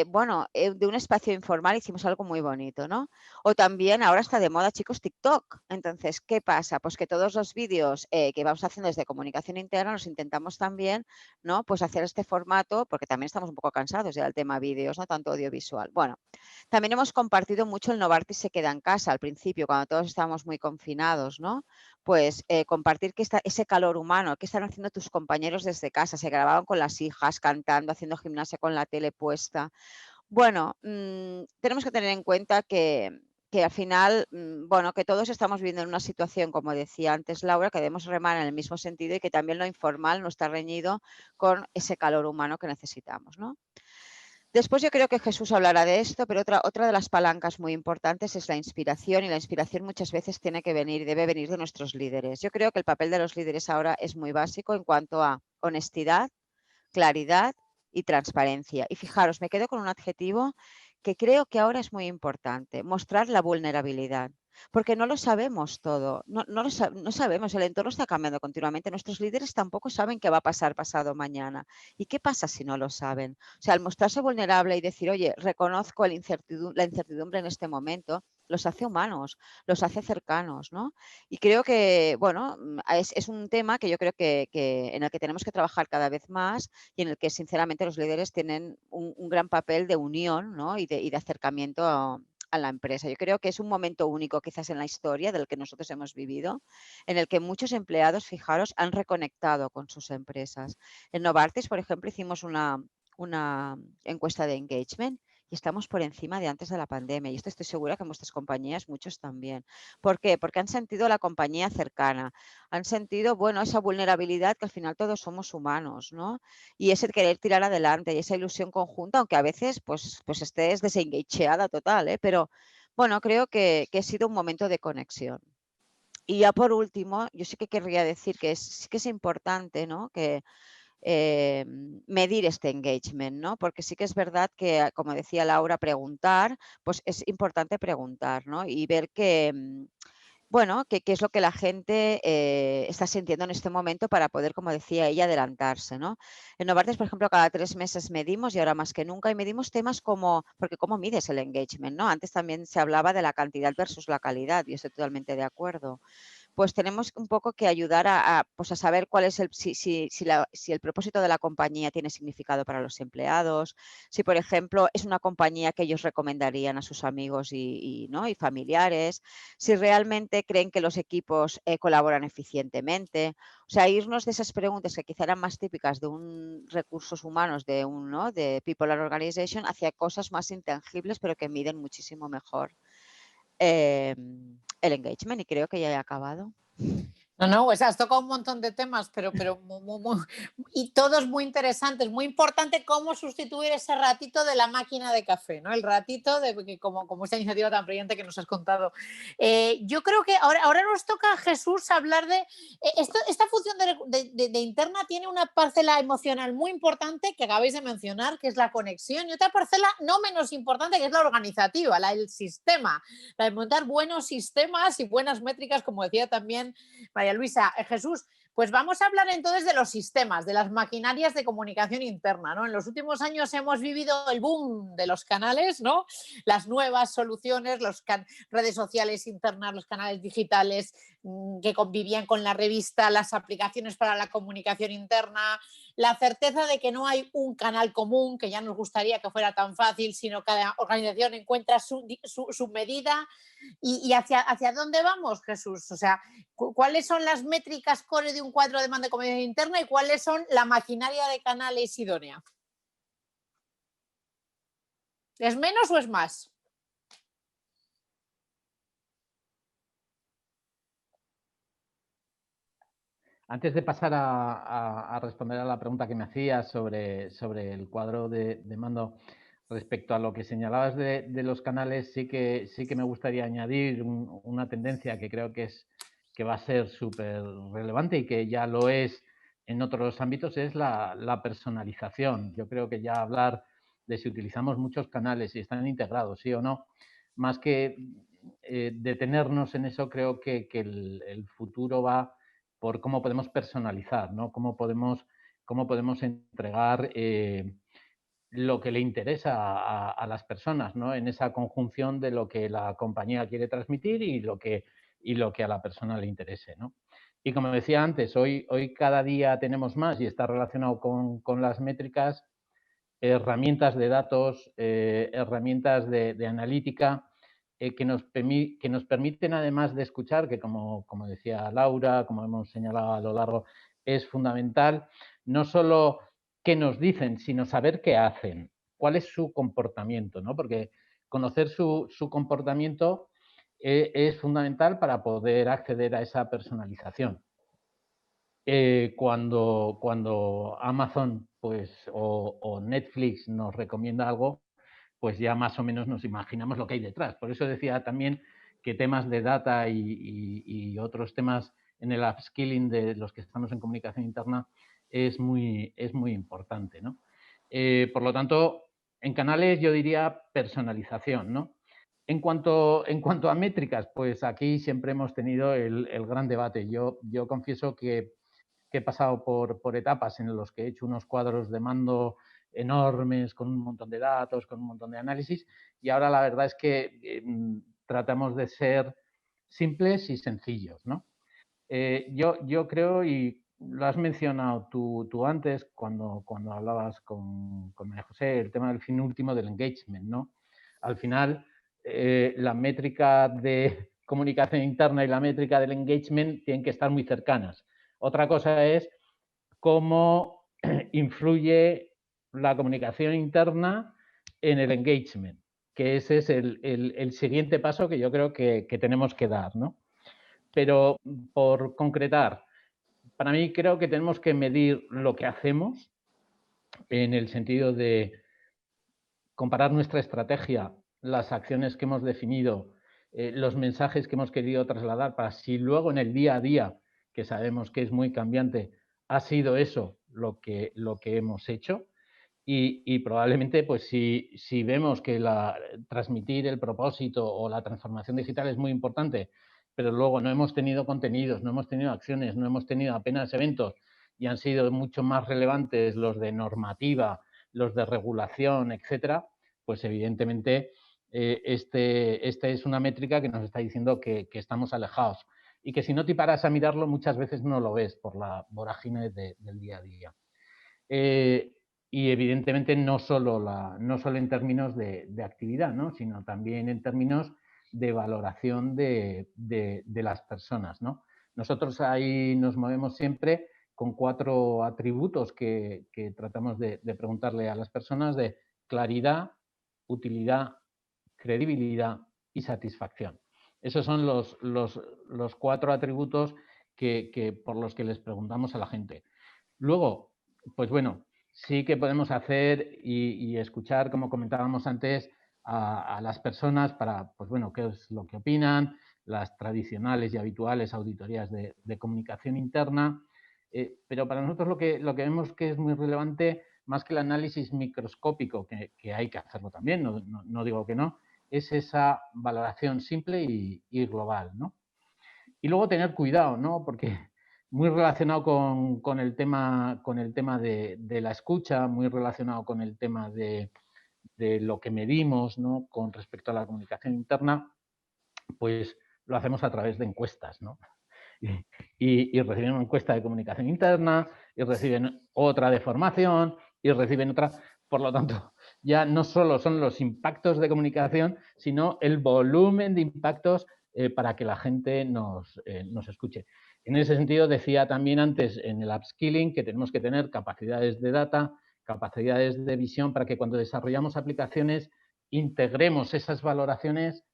bueno, de un espacio informal hicimos algo muy bonito, ¿no? O también ahora está de moda, chicos, TikTok. Entonces, ¿qué pasa? Pues que todos los vídeos que vamos haciendo desde comunicación interna los intentamos también, ¿no? Pues hacer este formato, porque también estamos un poco cansados ya del tema vídeos, no tanto audiovisual. Bueno, también hemos compartido mucho el Novartis se queda en casa al principio, cuando todos estábamos muy confinados, ¿no? Pues compartir ese calor humano, qué están haciendo tus compañeros desde casa, se grababan con las hijas, cantando, haciendo gimnasia con la tele puesta. Bueno, tenemos que tener en cuenta que al final, bueno, que todos estamos viviendo en una situación, como decía antes Laura, que debemos remar en el mismo sentido y que también lo informal no está reñido con ese calor humano que necesitamos, ¿no? Después yo creo que Jesús hablará de esto, pero otra de las palancas muy importantes es la inspiración, y la inspiración muchas veces tiene que venir y debe venir de nuestros líderes. Yo creo que el papel de los líderes ahora es muy básico en cuanto a honestidad, claridad y transparencia. Y fijaros, me quedo con un adjetivo que creo que ahora es muy importante: mostrar la vulnerabilidad. porque no lo sabemos todo, no sabemos, el entorno está cambiando continuamente, nuestros líderes tampoco saben qué va a pasar pasado mañana. ¿Y qué pasa si no lo saben? O sea, al mostrarse vulnerable y decir, oye, reconozco la incertidumbre en este momento, los hace humanos, los hace cercanos, ¿no? Y creo que, bueno, es un tema que yo creo que en el que tenemos que trabajar cada vez más y en el que, sinceramente, los líderes tienen un gran papel de unión, ¿no? y de acercamiento a la empresa. Yo creo que es un momento único quizás en la historia del que nosotros hemos vivido, en el que muchos empleados, fijaros, han reconectado con sus empresas. En Novartis, por ejemplo, hicimos una encuesta de engagement y estamos por encima de antes de la pandemia. Y esto estoy segura que en vuestras compañías muchos también. ¿Por qué? Porque han sentido la compañía cercana, han sentido, bueno, esa vulnerabilidad que al final todos somos humanos, ¿no? Y ese querer tirar adelante y esa ilusión conjunta, aunque a veces pues estés desengageada total, ¿eh? Pero bueno, creo que ha sido un momento de conexión. Y ya por último, yo sí que querría decir que sí que es importante, ¿no? Que medir este engagement, ¿no? Porque sí que es verdad que, como decía Laura, preguntar, pues es importante preguntar, ¿no? Y ver bueno, qué es lo que la gente está sintiendo en este momento para poder, como decía ella, adelantarse, ¿no? En Novartis, por ejemplo, cada 3 meses medimos y ahora más que nunca, y medimos temas como, porque ¿cómo mides el engagement, no? Antes también se hablaba de la cantidad versus la calidad y estoy totalmente de acuerdo. Pues tenemos un poco que ayudar pues a saber cuál es si el propósito de la compañía tiene significado para los empleados, si, por ejemplo, es una compañía que ellos recomendarían a sus amigos ¿no? y familiares, si realmente creen que los equipos colaboran eficientemente. O sea, irnos de esas preguntas que quizá eran más típicas de un recursos humanos, ¿no? de People and Organization, hacia cosas más intangibles, pero que miden muchísimo mejor el engagement, y creo que ya he acabado. No, pues has tocado un montón de temas, pero y todos muy interesantes. Muy importante cómo sustituir ese ratito de la máquina de café, ¿no? El ratito de que como esta iniciativa tan brillante que nos has contado. Yo creo que ahora nos toca, Jesús, hablar de esta función de interna tiene una parcela emocional muy importante que acabáis de mencionar, que es la conexión, y otra parcela no menos importante, que es la organizativa, el sistema, la de montar buenos sistemas y buenas métricas, como decía también María Luisa. Jesús, pues vamos a hablar entonces de los sistemas, de las maquinarias de comunicación interna, ¿no? En los últimos años hemos vivido el boom de los canales, ¿no? Las nuevas soluciones, redes sociales internas, los canales digitales que convivían con la revista, las aplicaciones para la comunicación interna, la certeza de que no hay un canal común, que ya nos gustaría que fuera tan fácil, sino cada organización encuentra su medida. ¿Y hacia dónde vamos, Jesús? O sea, ¿cuáles son las métricas core de un cuadro de mando de comunicación interna y cuáles son la maquinaria de canales idónea? ¿Es menos o es más? Antes de pasar a responder a la pregunta que me hacías sobre el cuadro de mando, respecto a lo que señalabas de los canales, sí que me gustaría añadir una tendencia que creo que va a ser súper relevante y que ya lo es en otros ámbitos, es la personalización. Yo creo que ya hablar de si utilizamos muchos canales y están integrados, sí o no, más que detenernos en eso, creo que el futuro va por cómo podemos personalizar, ¿no? Cómo podemos entregar lo que le interesa a las personas, ¿no? En esa conjunción de lo que la compañía quiere transmitir y lo que a la persona le interese, ¿no? Y como decía antes, hoy cada día tenemos más, y está relacionado con las métricas, herramientas de datos, herramientas de analítica, que nos permiten, además de escuchar, que como decía Laura, como hemos señalado a lo largo, es fundamental, no solo qué nos dicen, sino saber qué hacen, cuál es su comportamiento, ¿no? Porque conocer su comportamiento es fundamental para poder acceder a esa personalización. Cuando Amazon o Netflix nos recomienda algo, pues ya más o menos nos imaginamos lo que hay detrás. Por eso decía también que temas de data y otros temas en el upskilling de los que estamos en comunicación interna es muy importante, ¿no? Por lo tanto, en canales yo diría personalización, ¿no? En cuanto a métricas, pues aquí siempre hemos tenido el gran debate. Yo confieso que he pasado por etapas en los que he hecho unos cuadros de mando enormes, con un montón de datos, con un montón de análisis, y ahora la verdad es que tratamos de ser simples y sencillos, ¿no? Yo creo, y lo has mencionado tú antes, cuando hablabas con María José, el tema del fin último del engagement, ¿no? Al final, la métrica de comunicación interna y la métrica del engagement tienen que estar muy cercanas. Otra cosa es cómo influye la comunicación interna en el engagement, que ese es el siguiente paso que yo creo que tenemos que dar, ¿no? Pero por concretar, para mí creo que tenemos que medir lo que hacemos en el sentido de comparar nuestra estrategia, las acciones que hemos definido, los mensajes que hemos querido trasladar, para si luego en el día a día, que sabemos que es muy cambiante, ha sido eso lo que hemos hecho. Y probablemente, pues si vemos que transmitir el propósito o la transformación digital es muy importante, pero luego no hemos tenido contenidos, no hemos tenido acciones, no hemos tenido apenas eventos y han sido mucho más relevantes los de normativa, los de regulación, etcétera, pues evidentemente esta es una métrica que nos está diciendo que estamos alejados y que si no te paras a mirarlo muchas veces no lo ves por la vorágine del día a día. Y evidentemente no solo en términos de actividad, ¿no? Sino también en términos de valoración de las personas, ¿no? Nosotros ahí nos movemos siempre con 4 atributos que tratamos de preguntarle a las personas: de claridad, utilidad, credibilidad y satisfacción. Esos son los 4 atributos por los que les preguntamos a la gente. Luego, pues bueno, sí que podemos hacer y escuchar, como comentábamos antes, a las personas para, pues bueno, qué es lo que opinan, las tradicionales y habituales auditorías de comunicación interna, pero para nosotros lo que vemos que es muy relevante, más que el análisis microscópico, que hay que hacerlo también, no digo que no, es esa valoración simple y global, ¿no? Y luego tener cuidado, ¿no? Porque muy relacionado con el tema de la escucha, muy relacionado con el tema de lo que medimos, ¿no? Con respecto a la comunicación interna, pues lo hacemos a través de encuestas, ¿no? Y reciben una encuesta de comunicación interna, y reciben otra de formación, y reciben otra. Por lo tanto, ya no solo son los impactos de comunicación, sino el volumen de impactos para que la gente nos escuche. En ese sentido, decía también antes en el upskilling que tenemos que tener capacidades de data, capacidades de visión, para que cuando desarrollamos aplicaciones integremos esas valoraciones,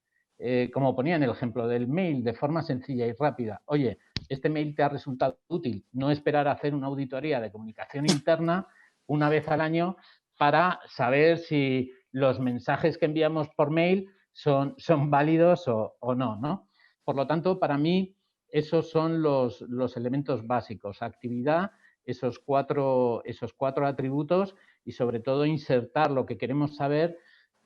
como ponía en el ejemplo del mail, de forma sencilla y rápida. Oye, este mail te ha resultado útil. No esperar a hacer una auditoría de comunicación interna una vez al año para saber si los mensajes que enviamos por mail son válidos o no, ¿no? Por lo tanto, para mí, esos son los elementos básicos: actividad, esos cuatro atributos, y sobre todo insertar lo que queremos saber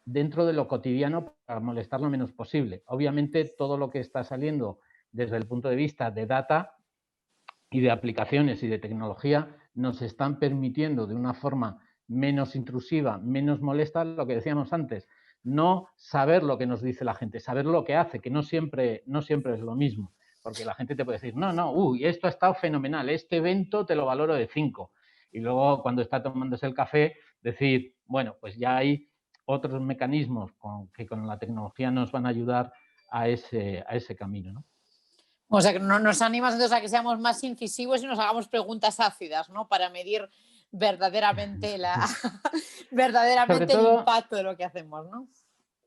dentro de lo cotidiano para molestar lo menos posible. Obviamente, todo lo que está saliendo desde el punto de vista de data y de aplicaciones y de tecnología nos están permitiendo, de una forma menos intrusiva, menos molesta, lo que decíamos antes, no saber lo que nos dice la gente, saber lo que hace, que no siempre es lo mismo, porque la gente te puede decir, esto ha estado fenomenal, este evento te lo valoro de 5, y luego cuando está tomándose el café decir, bueno, pues ya hay otros mecanismos que con la tecnología nos van a ayudar a ese camino, ¿no? O sea, que nos animas entonces a que seamos más incisivos y nos hagamos preguntas ácidas, ¿no? Para medir verdaderamente el impacto de lo que hacemos, ¿no?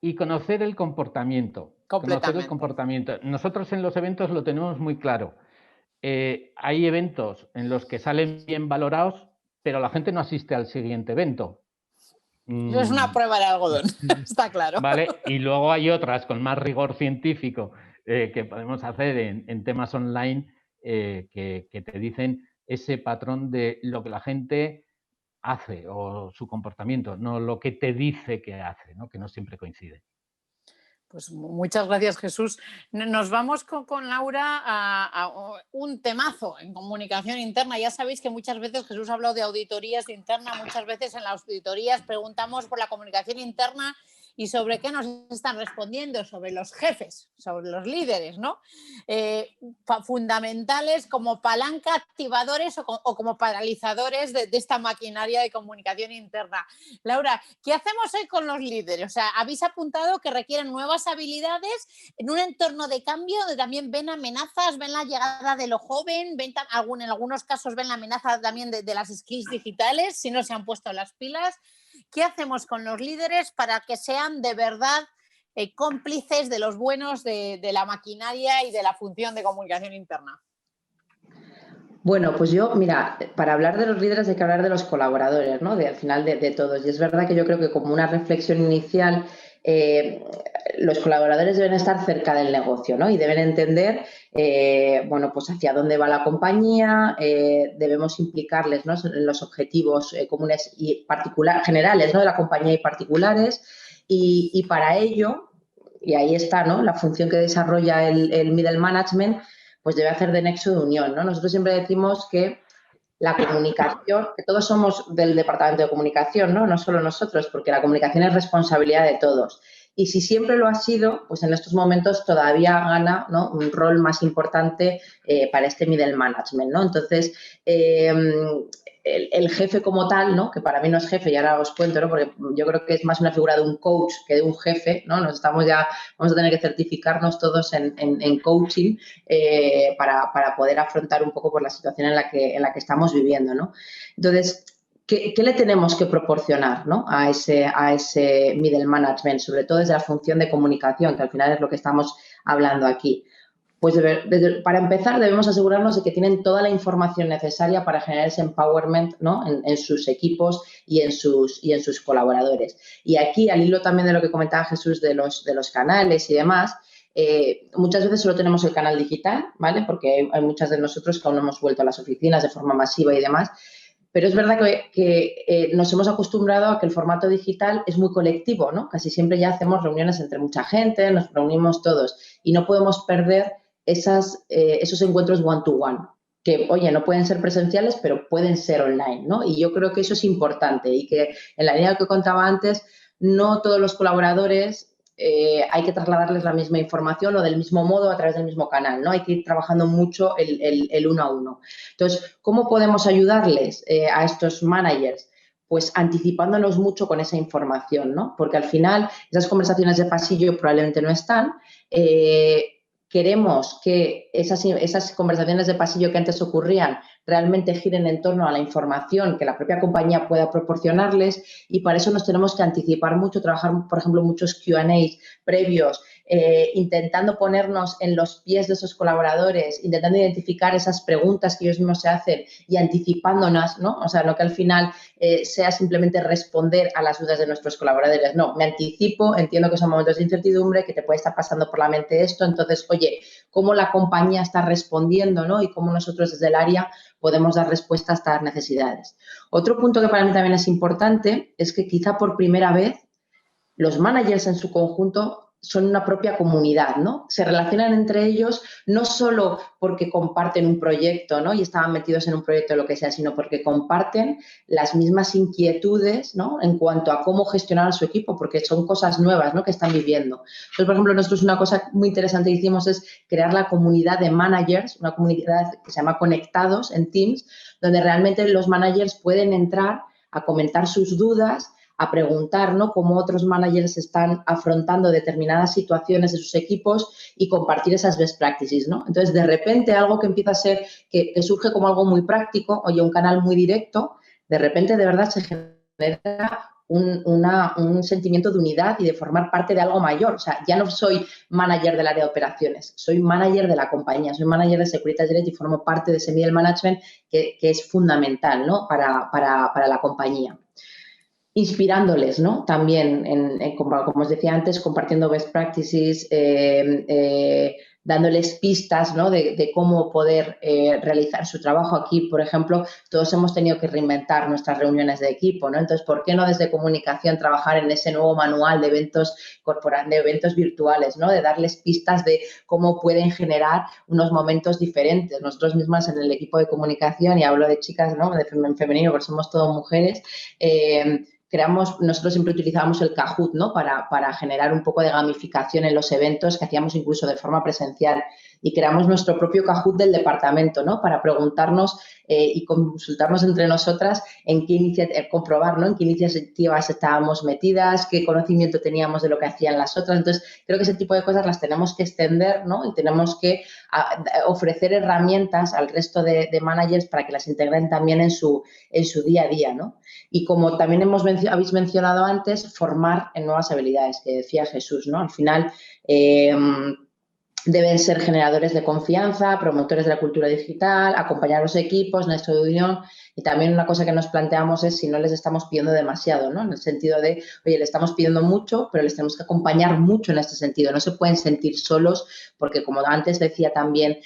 Y conocer el comportamiento. Completamente. Nosotros en los eventos lo tenemos muy claro. Hay eventos en los que salen bien valorados, pero la gente no asiste al siguiente evento. Eso es una prueba de algodón, está claro. ¿Vale? Y luego hay otras con más rigor científico que podemos hacer en temas online que te dicen ese patrón de lo que la gente hace o su comportamiento, no lo que te dice que hace, ¿no? Que no siempre coincide. Pues muchas gracias, Jesús. Nos vamos con Laura a un temazo en comunicación interna. Ya sabéis que muchas veces Jesús ha hablado de auditorías internas, muchas veces en las auditorías preguntamos por la comunicación interna y sobre qué nos están respondiendo, sobre los jefes, sobre los líderes, ¿no? Fundamentales como palanca activadores o como paralizadores de esta maquinaria de comunicación interna. Laura, ¿qué hacemos hoy con los líderes? O sea, habéis apuntado que requieren nuevas habilidades en un entorno de cambio donde también ven amenazas, ven la llegada de lo joven, ven en algunos casos ven la amenaza también de las skills digitales, si no se han puesto las pilas. ¿Qué hacemos con los líderes para que sean de verdad cómplices de los buenos de la maquinaria y de la función de comunicación interna? Bueno, pues yo, mira, para hablar de los líderes hay que hablar de los colaboradores, ¿no? Al final de todos. Y es verdad que yo creo que como una reflexión inicial, los colaboradores deben estar cerca del negocio, ¿no? Y deben entender, bueno, pues hacia dónde va la compañía, debemos implicarles, ¿no?, en los objetivos comunes y generales, ¿no?, de la compañía y particulares. Y para ello, y ahí está, ¿no?, la función que desarrolla el middle management, pues debe hacer de nexo de unión, ¿no? Nosotros siempre decimos que la comunicación, que todos somos del departamento de comunicación, ¿no? No solo nosotros, porque la comunicación es responsabilidad de todos. Y si siempre lo ha sido, pues en estos momentos todavía gana, ¿no?, un rol más importante para este middle management, ¿no? Entonces, el jefe como tal, ¿no?, que para mí no es jefe, y ahora os cuento, ¿no?, porque yo creo que es más una figura de un coach que de un jefe, ¿no? Vamos a tener que certificarnos todos en coaching para poder afrontar un poco por la situación en la que estamos viviendo, ¿no? Entonces, ¿qué le tenemos que proporcionar, ¿no?, a ese middle management, sobre todo desde la función de comunicación, que al final es lo que estamos hablando aquí? Pues para empezar debemos asegurarnos de que tienen toda la información necesaria para generar ese empowerment, ¿no?, en sus equipos y en sus colaboradores. Y aquí, al hilo también de lo que comentaba Jesús de los canales y demás, muchas veces solo tenemos el canal digital, ¿vale? Porque hay muchas de nosotros que aún no hemos vuelto a las oficinas de forma masiva y demás. Pero es verdad que nos hemos acostumbrado a que el formato digital es muy colectivo, ¿no? Casi siempre ya hacemos reuniones entre mucha gente, nos reunimos todos y no podemos perder esos encuentros one-to-one, que, oye, no pueden ser presenciales, pero pueden ser online, ¿no? Y yo creo que eso es importante y que en la línea que contaba antes, no todos los colaboradores hay que trasladarles la misma información o del mismo modo a través del mismo canal, ¿no? Hay que ir trabajando mucho el uno a uno. Entonces, ¿cómo podemos ayudarles a estos managers? Pues anticipándonos mucho con esa información, ¿no? Porque al final esas conversaciones de pasillo probablemente no están. Queremos que esas conversaciones de pasillo que antes ocurrían realmente giren en torno a la información que la propia compañía pueda proporcionarles y para eso nos tenemos que anticipar mucho, trabajar, por ejemplo, muchos Q&As previos, intentando ponernos en los pies de esos colaboradores, intentando identificar esas preguntas que ellos mismos se hacen y anticipándonos, ¿no? O sea, no que al final sea simplemente responder a las dudas de nuestros colaboradores. No, me anticipo, entiendo que son momentos de incertidumbre, que te puede estar pasando por la mente esto. Entonces, oye, ¿cómo la compañía está respondiendo, ¿no? Y cómo nosotros desde el área podemos dar respuesta a estas necesidades. Otro punto que para mí también es importante es que quizá por primera vez los managers en su conjunto son una propia comunidad, ¿no? Se relacionan entre ellos no solo porque comparten un proyecto, ¿no?, y estaban metidos en un proyecto o lo que sea, sino porque comparten las mismas inquietudes, ¿no?, en cuanto a cómo gestionar a su equipo, porque son cosas nuevas, ¿no?, que están viviendo. Entonces, por ejemplo, nosotros una cosa muy interesante que hicimos es crear la comunidad de managers, una comunidad que se llama Conectados en Teams, donde realmente los managers pueden entrar a comentar sus dudas, a preguntar, ¿no?, cómo otros managers están afrontando determinadas situaciones de sus equipos y compartir esas best practices, ¿no? Entonces, de repente, algo que empieza a ser, que surge como algo muy práctico, oye, un canal muy directo, de repente, de verdad, se genera un sentimiento de unidad y de formar parte de algo mayor. O sea, ya no soy manager del área de operaciones, soy manager de la compañía, soy manager de Securitas Direct y formo parte de ese middle management que es fundamental, ¿no?, para la compañía. Inspirándoles, ¿no?, también, como os decía antes, compartiendo best practices, dándoles pistas, ¿no? de cómo poder realizar su trabajo. Aquí, por ejemplo, todos hemos tenido que reinventar nuestras reuniones de equipo, ¿no? Entonces, ¿por qué no desde comunicación trabajar en ese nuevo manual de eventos de eventos virtuales, ¿no? De darles pistas de cómo pueden generar unos momentos diferentes. Nosotros mismas en el equipo de comunicación, y hablo de chicas, ¿no? En femenino, porque somos todas mujeres, nosotros siempre utilizábamos el Kahoot, ¿no? Para generar un poco de gamificación en los eventos que hacíamos incluso de forma presencial, y creamos nuestro propio Kahoot del departamento, ¿no? Para preguntarnos y consultarnos entre nosotras en qué comprobar, ¿no? En qué iniciativas estábamos metidas, qué conocimiento teníamos de lo que hacían las otras. Entonces, creo que ese tipo de cosas las tenemos que extender, ¿no? Y tenemos que ofrecer herramientas al resto de managers para que las integren también en su día a día, ¿no? Y como también habéis mencionado antes, formar en nuevas habilidades, que decía Jesús, ¿no? Al final, deben ser generadores de confianza, promotores de la cultura digital, acompañar a los equipos, nexo de unión. Y también una cosa que nos planteamos es si no les estamos pidiendo demasiado, ¿no? En el sentido de, oye, le estamos pidiendo mucho, pero les tenemos que acompañar mucho en este sentido. No se pueden sentir solos porque, como antes decía también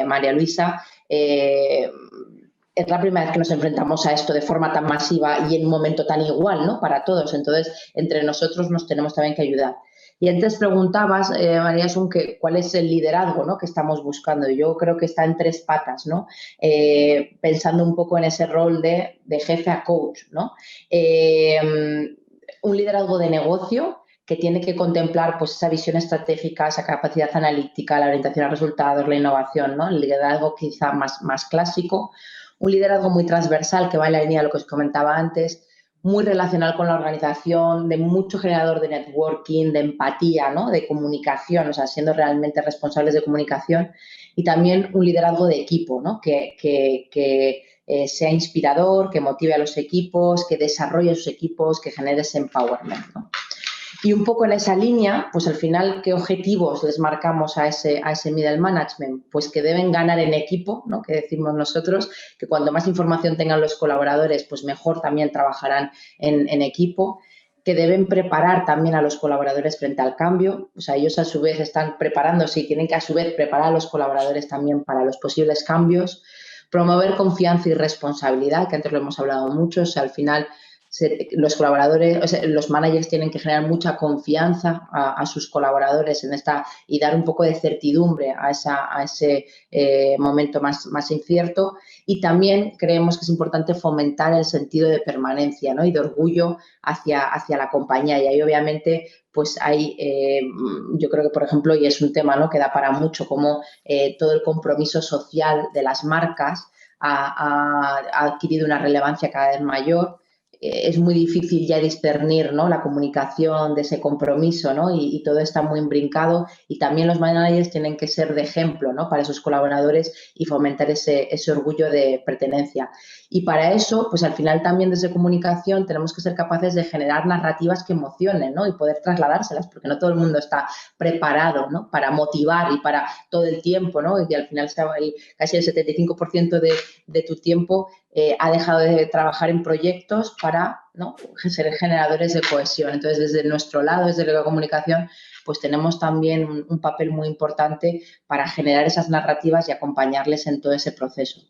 María Luisa, es la primera vez que nos enfrentamos a esto de forma tan masiva y en un momento tan igual, ¿no? Para todos. Entonces, entre nosotros nos tenemos también que ayudar. Y antes preguntabas, María Asun, cuál es el liderazgo, ¿no? Que estamos buscando. Yo creo que está en 3 patas, ¿no? Pensando un poco en ese rol de jefe a coach, ¿no? Un liderazgo de negocio que tiene que contemplar pues, esa visión estratégica, esa capacidad analítica, la orientación a resultados, la innovación, ¿no? El liderazgo quizá más clásico. Un liderazgo muy transversal que va en la línea de lo que os comentaba antes, muy relacional con la organización, de mucho generador de networking, de empatía, ¿no? De comunicación, o sea, siendo realmente responsables de comunicación, y también un liderazgo de equipo, ¿no? Que sea inspirador, que motive a los equipos, que desarrolle a sus equipos, que genere ese empowerment, ¿no? Y un poco en esa línea, pues al final, ¿qué objetivos les marcamos a ese middle management? Pues que deben ganar en equipo, ¿no? Que decimos nosotros, que cuanto más información tengan los colaboradores, pues mejor también trabajarán en equipo, que deben preparar también a los colaboradores frente al cambio. O sea, ellos a su vez están preparándose y tienen que a su vez preparar a los colaboradores también para los posibles cambios. Promover confianza y responsabilidad, que antes lo hemos hablado mucho, o sea, al final los colaboradores, o sea, los managers tienen que generar mucha confianza a sus colaboradores en y dar un poco de certidumbre a ese momento más incierto. Y también creemos que es importante fomentar el sentido de permanencia, ¿no? Y de orgullo hacia la compañía. Y ahí obviamente pues yo creo que, por ejemplo, y es un tema, ¿no? Que da para mucho, como todo el compromiso social de las marcas ha adquirido una relevancia cada vez mayor. Es muy difícil ya discernir, ¿no? La comunicación de ese compromiso, ¿no? Y todo está muy imbrincado, y también los managers tienen que ser de ejemplo, ¿no? Para sus colaboradores y fomentar ese orgullo de pertenencia. Y para eso, pues al final también desde comunicación tenemos que ser capaces de generar narrativas que emocionen, ¿no? Y poder trasladárselas, porque no todo el mundo está preparado, ¿no? Para motivar y para todo el tiempo, ¿no? Y al final casi el 75% de tu tiempo ha dejado de trabajar en proyectos para, ¿no? Ser generadores de cohesión. Entonces, desde nuestro lado, desde la comunicación, pues tenemos también un papel muy importante para generar esas narrativas y acompañarles en todo ese proceso.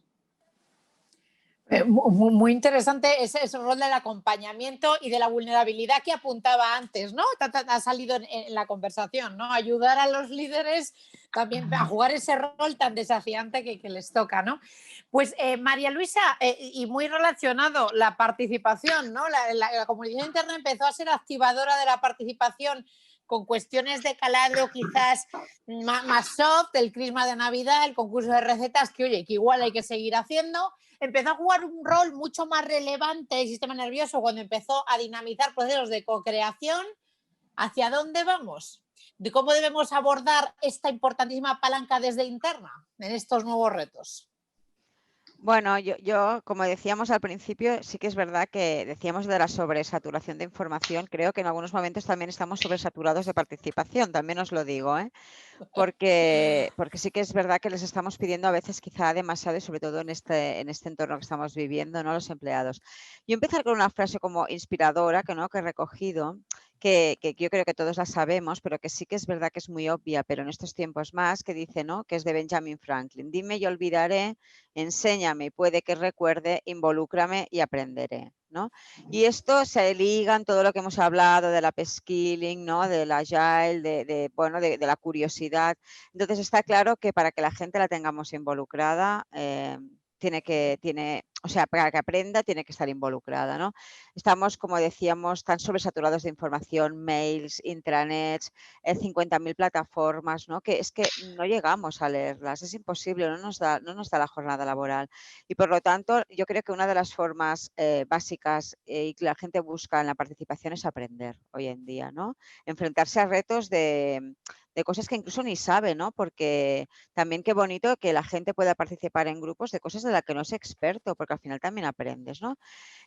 Muy interesante ese rol del acompañamiento y de la vulnerabilidad que apuntaba antes, ¿no? Ha salido en la conversación, ¿no? Ayudar a los líderes también a jugar ese rol tan desafiante que les toca, ¿no? Pues María Luisa, y muy relacionado, la participación, ¿no? La comunicación interna empezó a ser activadora de la participación con cuestiones de calado quizás más soft, el crisma de Navidad, el concurso de recetas, que oye, que igual hay que seguir haciendo. Empezó a jugar un rol mucho más relevante el sistema nervioso cuando empezó a dinamizar procesos de co-creación. ¿Hacia dónde vamos? ¿De cómo debemos abordar esta importantísima palanca desde interna en estos nuevos retos? Bueno, yo, como decíamos al principio, sí que es verdad que decíamos de la sobresaturación de información. Creo que en algunos momentos también estamos sobresaturados de participación, también os lo digo, ¿eh? Porque sí que es verdad que les estamos pidiendo a veces quizá demasiado, y sobre todo en este entorno que estamos viviendo, ¿no? Los empleados. Yo empezar con una frase como inspiradora que he recogido, que yo creo que todos la sabemos, pero que sí que es verdad que es muy obvia, pero en estos tiempos más, que dice, ¿no? Que es de Benjamin Franklin. Dime y olvidaré, enséñame y puede que recuerde, involúcrame y aprenderé, ¿no? Y esto se liga en todo lo que hemos hablado de la upskilling, ¿no? Del agile, bueno, de la curiosidad. Entonces está claro que para que la gente la tengamos involucrada, o sea, para que aprenda tiene que estar involucrada, ¿no? Estamos, como decíamos, tan sobresaturados de información, mails, intranets, 50.000 plataformas, ¿no? Que es que no llegamos a leerlas, es imposible, no nos da la jornada laboral. Y por lo tanto, yo creo que una de las formas básicas y que la gente busca en la participación es aprender hoy en día, ¿no? Enfrentarse a retos de cosas que incluso ni sabe, ¿no? Porque también qué bonito que la gente pueda participar en grupos de cosas de las que no es experto, porque al final también aprendes, ¿no?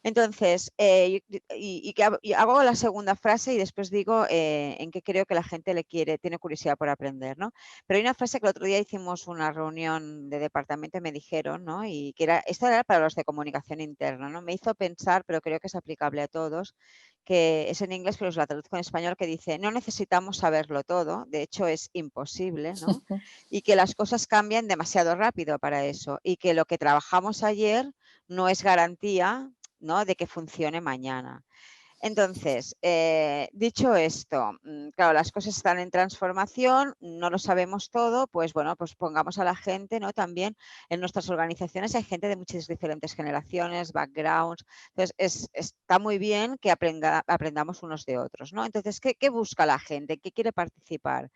Entonces, y hago la segunda frase y después digo en qué creo que la gente tiene curiosidad por aprender, ¿no? Pero hay una frase que el otro día hicimos una reunión de departamento y me dijeron, ¿no? Y que esta era para los de comunicación interna, ¿no? Me hizo pensar, pero creo que es aplicable a todos, que es en inglés, pero os la traduzco en español, que dice, no necesitamos saberlo todo, de hecho es imposible, ¿no? Y que las cosas cambian demasiado rápido para eso y que lo que trabajamos ayer no es garantía, ¿no? De que funcione mañana. Entonces, dicho esto, claro, las cosas están en transformación, no lo sabemos todo, pues bueno, pues pongamos a la gente, ¿no? También en nuestras organizaciones hay gente de muchas diferentes generaciones, backgrounds, entonces está muy bien que aprendamos unos de otros, ¿no? Entonces, ¿qué busca la gente? ¿Qué quiere participar?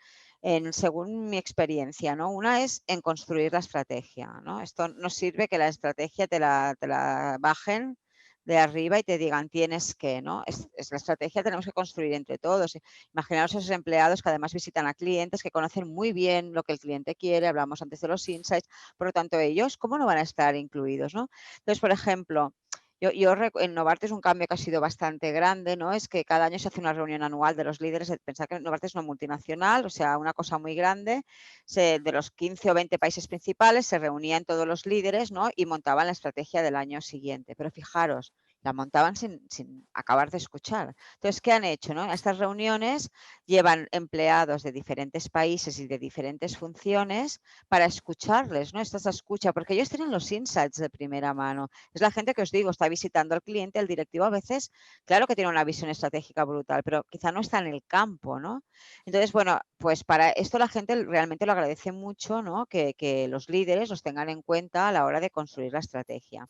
Según mi experiencia, ¿no? Una es en construir la estrategia, ¿no? Esto no sirve que la estrategia te la bajen de arriba y te digan tienes que, ¿no? Es la estrategia tenemos que construir entre todos. Imaginaos esos empleados que además visitan a clientes que conocen muy bien lo que el cliente quiere, hablamos antes de los insights, por lo tanto ellos, ¿cómo no van a estar incluidos, ¿no? Entonces, por ejemplo, en Novartis un cambio que ha sido bastante grande, ¿no? Es que cada año se hace una reunión anual de los líderes. Pensar que Novartis es una multinacional, o sea, una cosa muy grande. De los 15 o 20 países principales se reunían todos los líderes, ¿no? Y montaban la estrategia del año siguiente. Pero fijaros, la montaban sin acabar de escuchar. Entonces, ¿qué han hecho, no? Estas reuniones llevan empleados de diferentes países y de diferentes funciones para escucharles, ¿no? Esta es la escucha, porque ellos tienen los insights de primera mano. Es la gente que os digo, está visitando al cliente, el directivo a veces, claro que tiene una visión estratégica brutal, pero quizá no está en el campo, ¿no? Entonces, bueno, pues para esto la gente realmente lo agradece mucho, ¿no? Que los líderes los tengan en cuenta a la hora de construir la estrategia.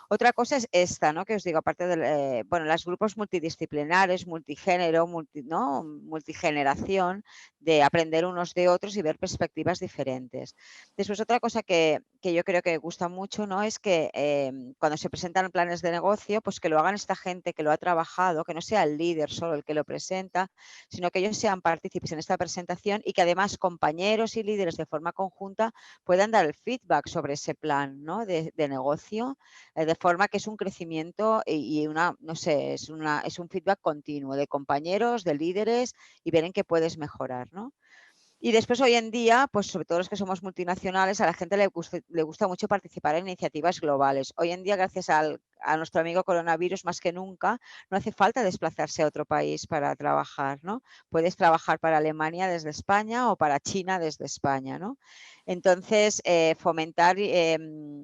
Otra cosa es esta, ¿no? Que os digo, aparte de, bueno, los grupos multidisciplinares, multigénero, ¿no? Multigeneración, de aprender unos de otros y ver perspectivas diferentes. Después, otra cosa que yo creo que gusta mucho, ¿no? Es que cuando se presentan planes de negocio, pues que lo hagan esta gente que lo ha trabajado, que no sea el líder solo el que lo presenta, sino que ellos sean partícipes en esta presentación y que además compañeros y líderes de forma conjunta puedan dar el feedback sobre ese plan, ¿no? de negocio, de forma que es un crecimiento y una, no sé, es un feedback continuo de compañeros, de líderes y ver en qué puedes mejorar, ¿no? Y después hoy en día, pues sobre todo los que somos multinacionales, a la gente le gusta mucho participar en iniciativas globales. Hoy en día, gracias a nuestro amigo coronavirus, más que nunca, no hace falta desplazarse a otro país para trabajar, ¿no? Puedes trabajar para Alemania desde España o para China desde España, ¿no? Entonces, fomentar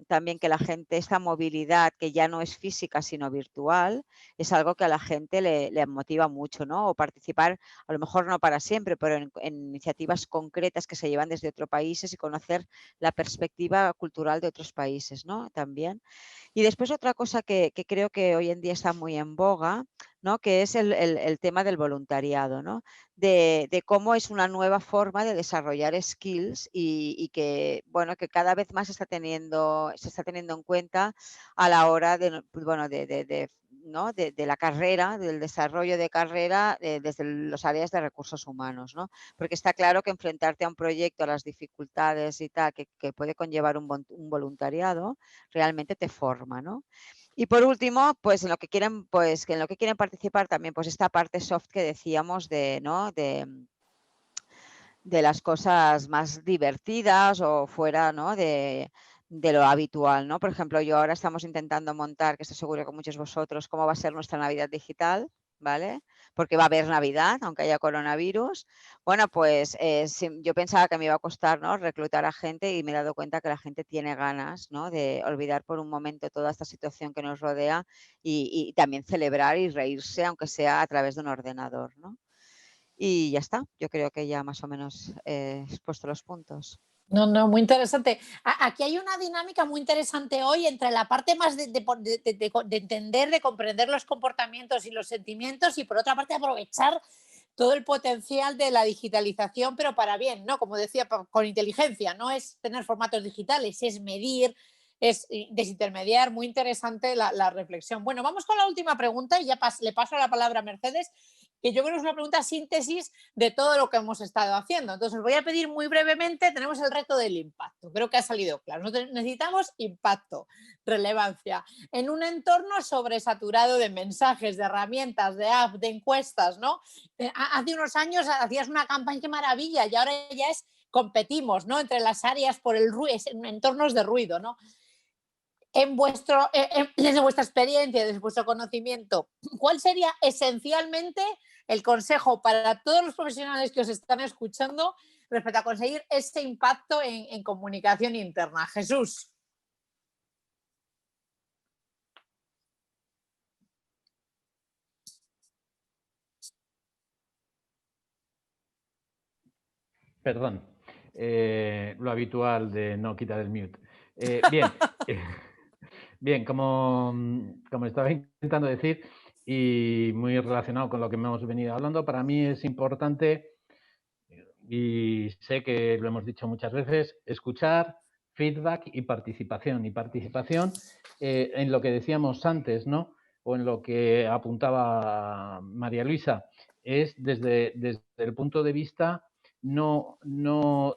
también que la gente, esta movilidad que ya no es física sino virtual, es algo que a la gente le motiva mucho, ¿no? O participar, a lo mejor no para siempre, pero en iniciativas concretas que se llevan desde otros países y conocer la perspectiva cultural de otros países, ¿no? También. Y después otra cosa que creo que hoy en día está muy en boga, ¿no? Que es el tema del voluntariado, ¿no? De cómo es una nueva forma de desarrollar skills y que, bueno, que cada vez más se está teniendo en cuenta a la hora de, bueno, ¿no? de la carrera, del desarrollo de carrera desde los áreas de recursos humanos, ¿no? Porque está claro que enfrentarte a un proyecto, a las dificultades y tal, que puede conllevar un voluntariado, realmente te forma, ¿no? Y por último, pues en lo que quieren, participar también, pues esta parte soft que decíamos ¿no? de las cosas más divertidas o fuera, ¿no? de lo habitual, ¿no? Por ejemplo, yo ahora estamos intentando montar, que estoy seguro que muchos de vosotros, cómo va a ser nuestra Navidad digital. ¿vale? Porque va a haber Navidad, aunque haya coronavirus. Bueno, pues yo pensaba que me iba a costar, ¿no?, reclutar a gente, y me he dado cuenta que la gente tiene ganas, ¿no?, de olvidar por un momento toda esta situación que nos rodea y también celebrar y reírse, aunque sea a través de un ordenador, ¿no? Y ya está, yo creo que ya más o menos he expuesto los puntos. No, no, muy interesante. Aquí hay una dinámica muy interesante hoy entre la parte más de entender, de comprender los comportamientos y los sentimientos, y por otra parte aprovechar todo el potencial de la digitalización, pero para bien, ¿no? Como decía, con inteligencia. No es tener formatos digitales, es medir, es desintermediar. Muy interesante la reflexión. Bueno, vamos con la última pregunta y ya le paso la palabra a Mercedes, que yo creo que es una pregunta síntesis de todo lo que hemos estado haciendo. Entonces, os voy a pedir muy brevemente, tenemos el reto del impacto. Creo que ha salido claro. Necesitamos impacto, relevancia, en un entorno sobresaturado de mensajes, de herramientas, de apps, de encuestas, ¿no? Hace unos años hacías una campaña, qué maravilla, y ahora ya competimos, ¿no?, entre las áreas por el ruido, en entornos de ruido, ¿no? Desde vuestra experiencia, desde vuestro conocimiento, ¿cuál sería esencialmente el consejo para todos los profesionales que os están escuchando respecto a conseguir ese impacto en comunicación interna? Jesús. Perdón, lo habitual de no quitar el mute. Bien, bien, como estaba intentando decir, y muy relacionado con lo que hemos venido hablando, para mí es importante, y sé que lo hemos dicho muchas veces, escuchar, feedback y participación. Y participación en lo que decíamos antes, ¿no?, o en lo que apuntaba María Luisa, es desde el punto de vista no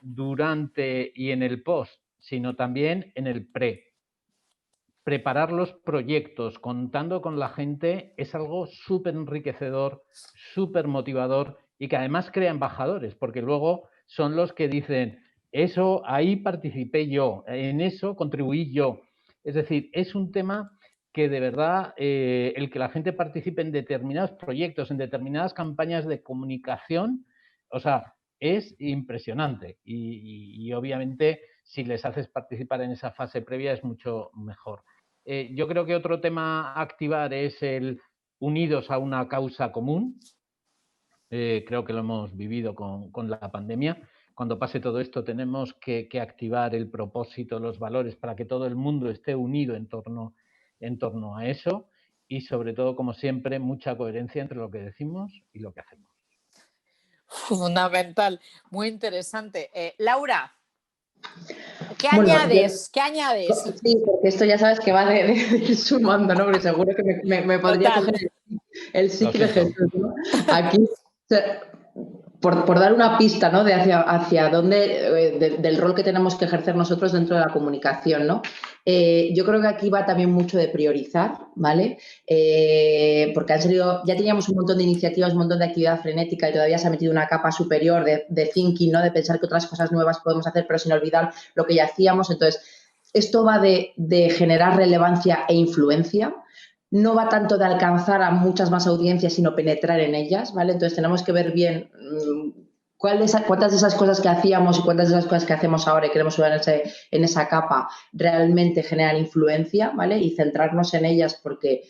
durante y en el post, sino también en el pre. Preparar los proyectos contando con la gente es algo súper enriquecedor, súper motivador, y que además crea embajadores, porque luego son los que dicen, eso, ahí participé yo, en eso contribuí yo. Es decir, es un tema que de verdad el que la gente participe en determinados proyectos, en determinadas campañas de comunicación, o sea, es impresionante. Y obviamente si les haces participar en esa fase previa es mucho mejor. Yo creo que otro tema a activar es el unidos a una causa común. Creo que lo hemos vivido con la pandemia. Cuando pase todo esto tenemos que activar el propósito, los valores, para que todo el mundo esté unido en torno a eso, y sobre todo, como siempre, mucha coherencia entre lo que decimos y lo que hacemos. Fundamental, muy interesante. Laura, ¿qué Bueno, añades? ¿Qué añades? Sí, porque esto ya sabes que va de ir sumando, ¿no? Porque seguro que me podría Total. coger el sí de Jesús, ¿no? Aquí, por dar una pista, ¿no?, de hacia dónde, del rol que tenemos que ejercer nosotros dentro de la comunicación, ¿no? Yo creo que aquí va también mucho de priorizar, ¿vale? Porque han salido, ya teníamos un montón de iniciativas, un montón de actividad frenética, y todavía se ha metido una capa superior de thinking, ¿no?, de pensar que otras cosas nuevas podemos hacer, pero sin olvidar lo que ya hacíamos. Entonces, esto va de generar relevancia e influencia. No va tanto de alcanzar a muchas más audiencias, sino penetrar en ellas, ¿vale? Entonces tenemos que ver bien cuántas de esas cosas que hacíamos y cuántas de esas cosas que hacemos ahora y queremos subir en esa capa realmente generan influencia, ¿vale? Y centrarnos en ellas, porque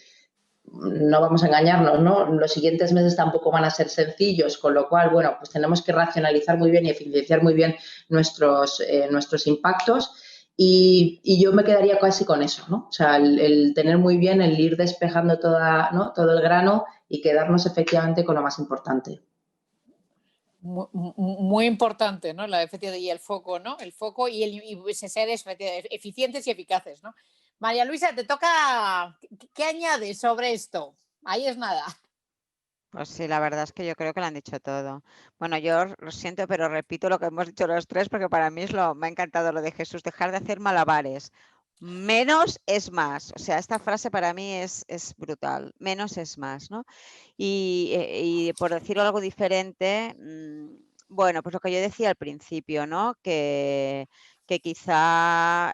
no vamos a engañarnos, ¿no? Los siguientes meses tampoco van a ser sencillos, con lo cual, bueno, pues tenemos que racionalizar muy bien y eficienciar muy bien nuestros impactos. Y yo me quedaría casi con eso, ¿no? O sea, el tener muy bien, el ir despejando todo el grano y quedarnos efectivamente con lo más importante. Muy importante, ¿no? La efectividad y el foco, ¿no? El foco y ser eficientes y eficaces, ¿no? María Luisa, te toca. ¿Qué añades sobre esto? Ahí es nada. Pues sí, la verdad es que yo creo que lo han dicho todo. Bueno, yo lo siento, pero repito lo que hemos dicho los tres, porque para mí me ha encantado lo de Jesús, dejar de hacer malabares. Menos es más. O sea, esta frase para mí es brutal. Menos es más, ¿no? Y por decirlo algo diferente, bueno, pues lo que yo decía al principio, ¿no? Que quizá,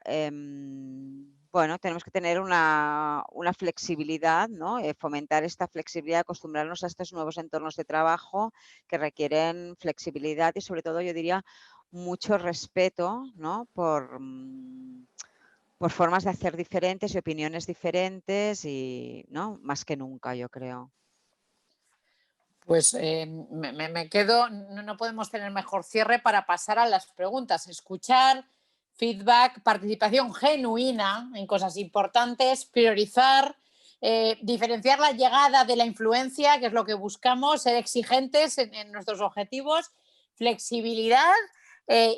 bueno, tenemos que tener una flexibilidad, ¿no? Fomentar esta flexibilidad, acostumbrarnos a estos nuevos entornos de trabajo que requieren flexibilidad y, sobre todo, yo diría, mucho respeto, ¿no? Por formas de hacer diferentes y opiniones diferentes y, ¿no? Más que nunca, yo creo. Pues me quedo, no podemos tener mejor cierre para pasar a las preguntas. Escuchar, feedback, participación genuina en cosas importantes, priorizar, diferenciar la llegada de la influencia, que es lo que buscamos, ser exigentes en nuestros objetivos, flexibilidad,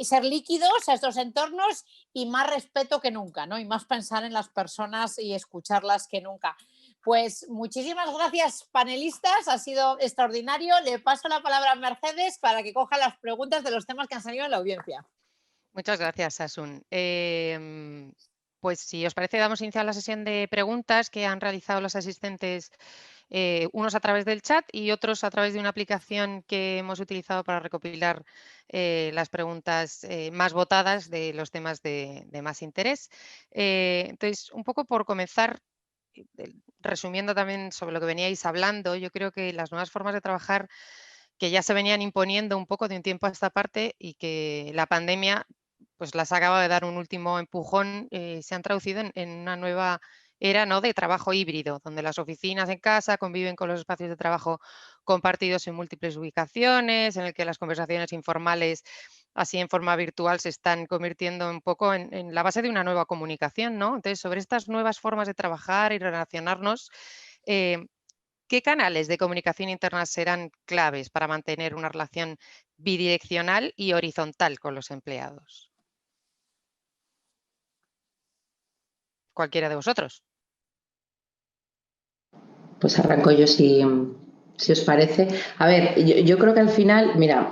ser líquidos a estos entornos y más respeto que nunca, ¿no? Y más pensar en las personas y escucharlas que nunca. Pues muchísimas gracias, panelistas, ha sido extraordinario. Le paso la palabra a Mercedes para que coja las preguntas de los temas que han salido en la audiencia. Muchas gracias, Asun. Pues si os parece, damos inicio a la sesión de preguntas que han realizado los asistentes, unos a través del chat y otros a través de una aplicación que hemos utilizado para recopilar las preguntas más votadas de los temas de más interés. Entonces, un poco por comenzar, resumiendo también sobre lo que veníais hablando, yo creo que las nuevas formas de trabajar que ya se venían imponiendo un poco de un tiempo a esta parte y que la pandemia pues las acaba de dar un último empujón, se han traducido en una nueva era, ¿no?, de trabajo híbrido, donde las oficinas en casa conviven con los espacios de trabajo compartidos en múltiples ubicaciones, en el que las conversaciones informales, así en forma virtual, se están convirtiendo un poco en la base de una nueva comunicación, ¿no? Entonces, sobre estas nuevas formas de trabajar y relacionarnos, ¿qué canales de comunicación interna serán claves para mantener una relación bidireccional y horizontal con los empleados? Cualquiera de vosotros. Pues arranco yo si os parece. A ver, yo creo que al final, mira,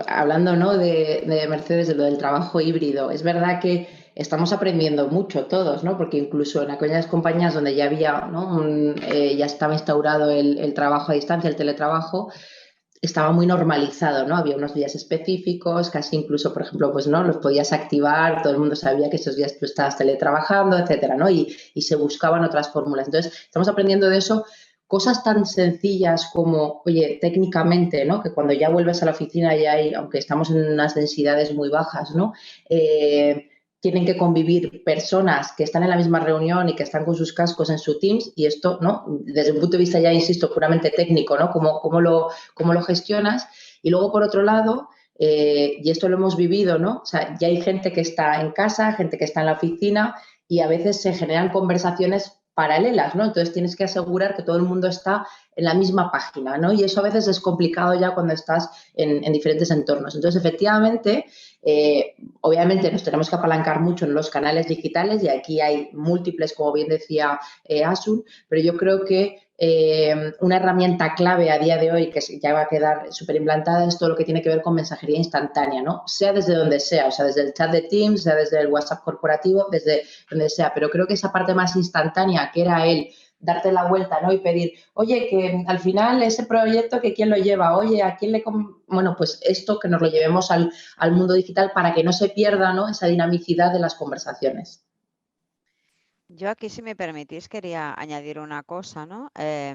hablando, ¿no?, de Mercedes, de lo del trabajo híbrido, es verdad que estamos aprendiendo mucho todos, ¿no? Porque incluso en aquellas compañías donde ya había, ¿no?, ya estaba instaurado el trabajo a distancia, el teletrabajo, estaba muy normalizado, ¿no? Había unos días específicos, casi incluso, por ejemplo, pues no, los podías activar, todo el mundo sabía que esos días tú estabas teletrabajando, etcétera, ¿no? Y se buscaban otras fórmulas. Entonces, estamos aprendiendo de eso. Cosas tan sencillas como, oye, técnicamente, ¿no?, que cuando ya vuelves a la oficina ya hay, aunque estamos en unas densidades muy bajas, ¿no?, tienen que convivir personas que están en la misma reunión y que están con sus cascos en su Teams, y esto, ¿no?, desde un punto de vista ya, insisto, puramente técnico, ¿no?, cómo lo gestionas. Y luego, por otro lado, y esto lo hemos vivido, ¿no?, o sea, ya hay gente que está en casa, gente que está en la oficina, y a veces se generan conversaciones paralelas, ¿no? Entonces tienes que asegurar que todo el mundo está en la misma página, ¿no? Y eso a veces es complicado ya cuando estás en diferentes entornos. Entonces, efectivamente, obviamente nos tenemos que apalancar mucho en los canales digitales y aquí hay múltiples, como bien decía Asun, pero yo creo que una herramienta clave a día de hoy que ya va a quedar súper implantada es todo lo que tiene que ver con mensajería instantánea, ¿no? Sea desde donde sea, o sea, desde el chat de Teams, sea desde el WhatsApp corporativo, desde donde sea, pero creo que esa parte más instantánea, que era darte la vuelta, ¿no?, y pedir, oye, que al final ese proyecto, que quién lo lleva, oye, a quién le... Bueno, pues esto que nos lo llevemos al mundo digital para que no se pierda, ¿no?, esa dinamicidad de las conversaciones. Yo aquí, si me permitís, quería añadir una cosa, ¿no? Que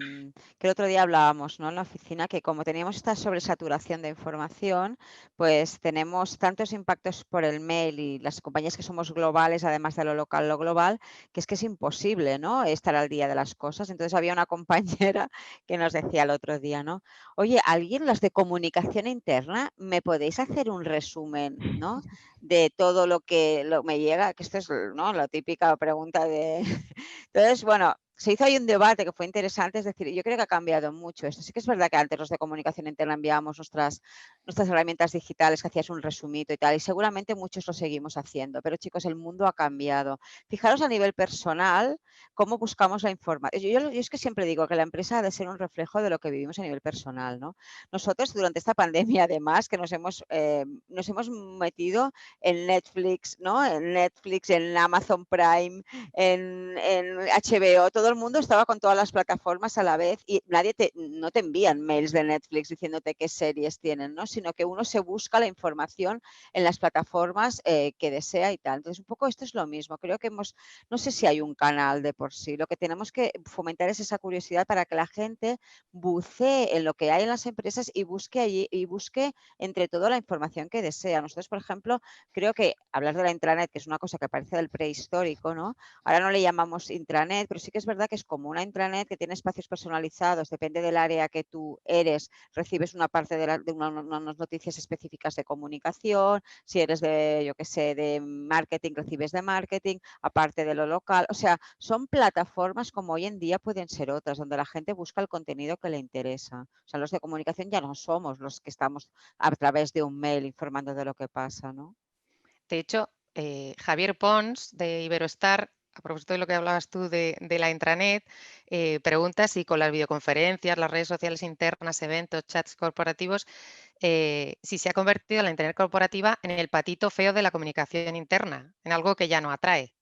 el otro día hablábamos, ¿no?, en la oficina, que como teníamos esta sobresaturación de información, pues tenemos tantos impactos por el mail y las compañías que somos globales, además de lo local, lo global, que es imposible, ¿no?, estar al día de las cosas. Entonces había una compañera que nos decía el otro día, ¿no?, oye, ¿alguien, los de comunicación interna, me podéis hacer un resumen, ¿no?, de todo lo que me llega? Que esto es, ¿no?, la típica pregunta de... Entonces, bueno, se hizo ahí un debate que fue interesante, es decir, yo creo que ha cambiado mucho esto. Sí que es verdad que antes los de comunicación interna enviábamos nuestras herramientas digitales, que hacías un resumito y tal, y seguramente muchos lo seguimos haciendo, pero chicos, el mundo ha cambiado. Fijaros a nivel personal cómo buscamos la información. Yo es que siempre digo que la empresa ha de ser un reflejo de lo que vivimos a nivel personal, ¿no? Nosotros durante esta pandemia, además, que nos hemos metido en Netflix, ¿no?, en Amazon Prime, en HBO, todo todo el mundo estaba con todas las plataformas a la vez y no te envían mails de Netflix diciéndote qué series tienen, ¿no? Sino que uno se busca la información en las plataformas que desea y tal. Entonces, un poco esto es lo mismo. Creo que no sé si hay un canal de por sí. Lo que tenemos que fomentar es esa curiosidad para que la gente bucee en lo que hay en las empresas y busque allí y busque entre todo la información que desea. Nosotros, por ejemplo, creo que hablar de la intranet, que es una cosa que parece del prehistórico, ¿no? Ahora no le llamamos intranet, pero sí que es verdad que es como una intranet que tiene espacios personalizados, depende del área que tú eres, recibes una parte de unas noticias específicas de comunicación, si eres de, yo qué sé, de marketing, recibes de marketing, aparte de lo local. O sea, son plataformas como hoy en día pueden ser otras, donde la gente busca el contenido que le interesa. O sea, los de comunicación ya no somos los que estamos a través de un mail informando de lo que pasa, ¿no? De hecho, Javier Pons de Iberostar, a propósito de lo que hablabas tú de la intranet, pregunta si con las videoconferencias, las redes sociales internas, eventos, chats corporativos, si se ha convertido la intranet corporativa en el patito feo de la comunicación interna, en algo que ya no atrae.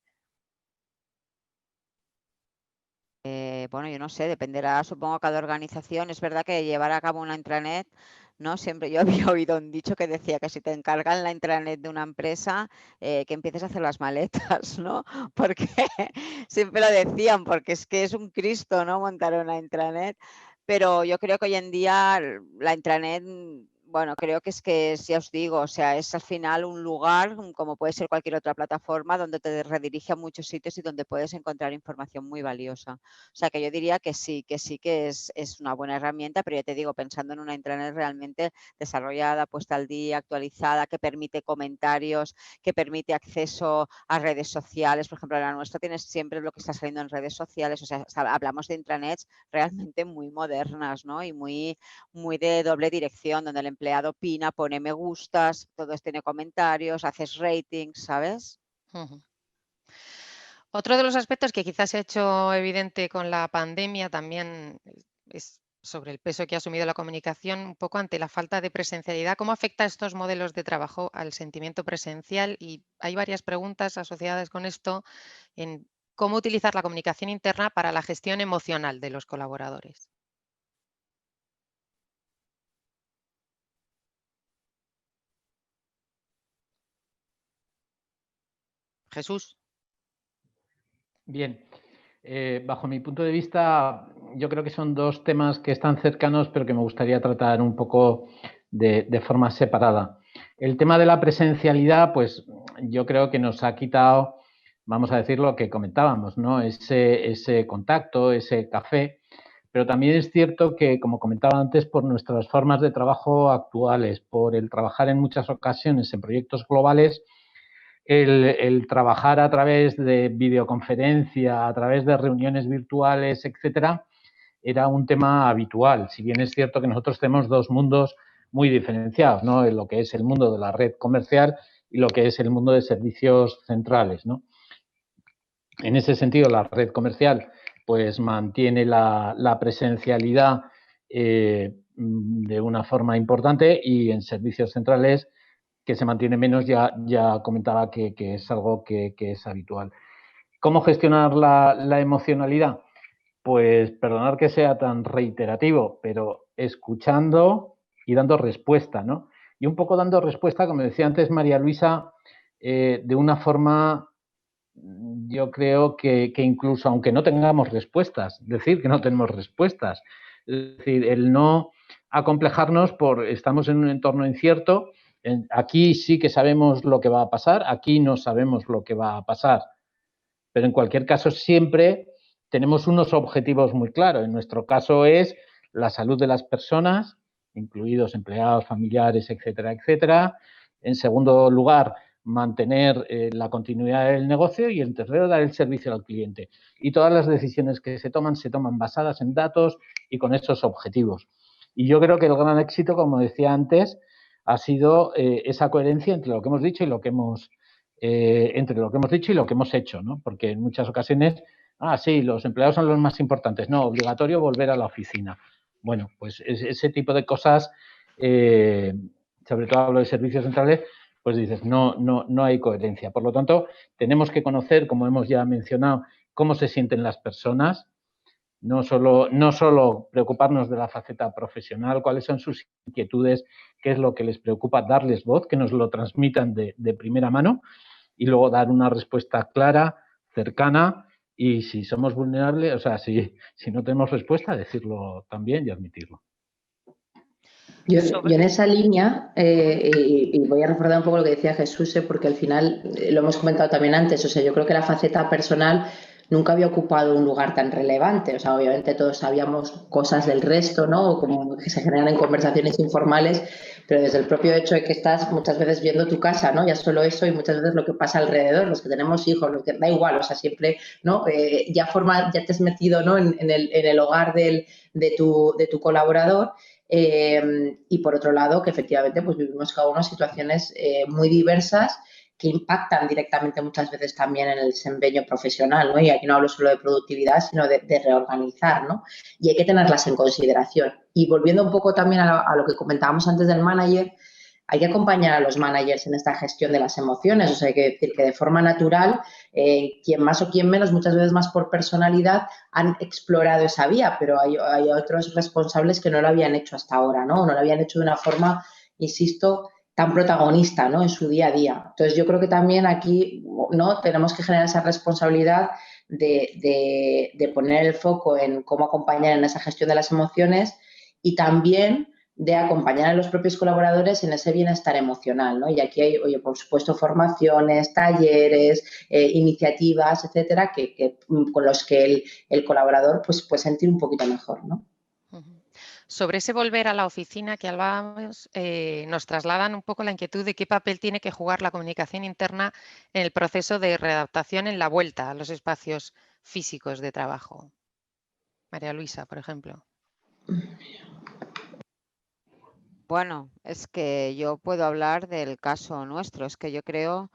Bueno, yo no sé, dependerá, supongo, cada organización. Es verdad que llevar a cabo una intranet, ¿no? Siempre yo había oído un dicho que decía que si te encargan la intranet de una empresa, que empieces a hacer las maletas, ¿no? Porque siempre lo decían, porque es que es un Cristo, ¿no? Montar una intranet. Pero yo creo que hoy en día la intranet, bueno, creo que ya os digo, o sea, es al final un lugar, como puede ser cualquier otra plataforma, donde te redirige a muchos sitios y donde puedes encontrar información muy valiosa. O sea, que yo diría que sí que es una buena herramienta, pero ya te digo, pensando en una intranet realmente desarrollada, puesta al día, actualizada, que permite comentarios, que permite acceso a redes sociales. Por ejemplo, la nuestra tiene siempre lo que está saliendo en redes sociales. O sea, hablamos de intranets realmente muy modernas, ¿no? Y muy de doble dirección, donde el empleado opina, pone me gustas, todos tiene comentarios, haces ratings, ¿sabes? Ujú. Otro de los aspectos que quizás se ha hecho evidente con la pandemia también es sobre el peso que ha asumido la comunicación un poco ante la falta de presencialidad. ¿Cómo afecta estos modelos de trabajo al sentimiento presencial? Y hay varias preguntas asociadas con esto en cómo utilizar la comunicación interna para la gestión emocional de los colaboradores. Jesús. Bien, bajo mi punto de vista, yo creo que son dos temas que están cercanos, pero que me gustaría tratar un poco de forma separada. El tema de la presencialidad, pues yo creo que nos ha quitado, vamos a decir lo que comentábamos, ¿no? Ese contacto, ese café, pero también es cierto que, como comentaba antes, por nuestras formas de trabajo actuales, por el trabajar en muchas ocasiones en proyectos globales, el trabajar a través de videoconferencia, a través de reuniones virtuales, etcétera, era un tema habitual. Si bien es cierto que nosotros tenemos dos mundos muy diferenciados, ¿no? En lo que es el mundo de la red comercial y lo que es el mundo de servicios centrales, ¿no? En ese sentido, la red comercial pues mantiene la presencialidad de una forma importante, y en servicios centrales, que se mantiene menos, ya comentaba que es algo que es habitual. ¿Cómo gestionar la emocionalidad? Pues perdonar que sea tan reiterativo, pero escuchando y dando respuesta, ¿no? Y un poco dando respuesta, como decía antes María Luisa, de una forma, yo creo que incluso aunque no tengamos respuestas, decir que no tenemos respuestas. Es decir, el no acomplejarnos por estamos en un entorno incierto, aquí sí que sabemos lo que va a pasar, aquí no sabemos lo que va a pasar, pero en cualquier caso siempre tenemos unos objetivos muy claros. En nuestro caso es la salud de las personas, incluidos empleados, familiares, etcétera, etcétera. En segundo lugar, mantener la continuidad del negocio, y en tercero, dar el servicio al cliente. Y todas las decisiones que se toman basadas en datos y con esos objetivos. Y yo creo que el gran éxito, como decía antes, ha sido esa coherencia entre lo que hemos dicho y lo que hemos hecho, ¿no? Porque en muchas ocasiones, sí, los empleados son los más importantes. No, obligatorio volver a la oficina. Bueno, pues ese tipo de cosas, sobre todo hablo de servicios centrales, pues dices, no hay coherencia. Por lo tanto, tenemos que conocer, como hemos ya mencionado, cómo se sienten las personas, no solo preocuparnos de la faceta profesional, cuáles son sus inquietudes, qué es lo que les preocupa, darles voz, que nos lo transmitan de primera mano y luego dar una respuesta clara, cercana y si somos vulnerables, o sea, si no tenemos respuesta, decirlo también y admitirlo. Yo en esa línea, y voy a recordar un poco lo que decía Jesús, porque al final lo hemos comentado también antes, o sea, yo creo que la faceta personal nunca había ocupado un lugar tan relevante, o sea, obviamente todos sabíamos cosas del resto, ¿no? Como que se generan en conversaciones informales, pero desde el propio hecho de que estás muchas veces viendo tu casa, ¿no? Ya solo eso y muchas veces lo que pasa alrededor, los que tenemos hijos, los que da igual, o sea, siempre, ¿no? Ya te has metido, ¿no? En el hogar de tu colaborador. Y por otro lado, que efectivamente pues vivimos cada uno situaciones muy diversas que impactan directamente muchas veces también en el desempeño profesional, ¿no? Y aquí no hablo solo de productividad, sino de reorganizar, ¿no? Y hay que tenerlas en consideración. Y volviendo un poco también a lo que comentábamos antes del manager, hay que acompañar a los managers en esta gestión de las emociones. O sea, hay que decir que de forma natural, quien más o quien menos, muchas veces más por personalidad, han explorado esa vía, pero hay otros responsables que no lo habían hecho hasta ahora, ¿no? No lo habían hecho de una forma, insisto, tan protagonista, ¿no? En su día a día. Entonces, yo creo que también aquí, ¿no? Tenemos que generar esa responsabilidad de poner el foco en cómo acompañar en esa gestión de las emociones y también de acompañar a los propios colaboradores en ese bienestar emocional, ¿no? Y aquí hay, oye, por supuesto, formaciones, talleres, iniciativas, etcétera, con los que el colaborador pues puede sentir un poquito mejor, ¿no? Sobre ese volver a la oficina que hablábamos, nos trasladan un poco la inquietud de qué papel tiene que jugar la comunicación interna en el proceso de readaptación en la vuelta a los espacios físicos de trabajo. María Luisa, por ejemplo. Bueno, es que yo puedo hablar del caso nuestro, es que yo creo,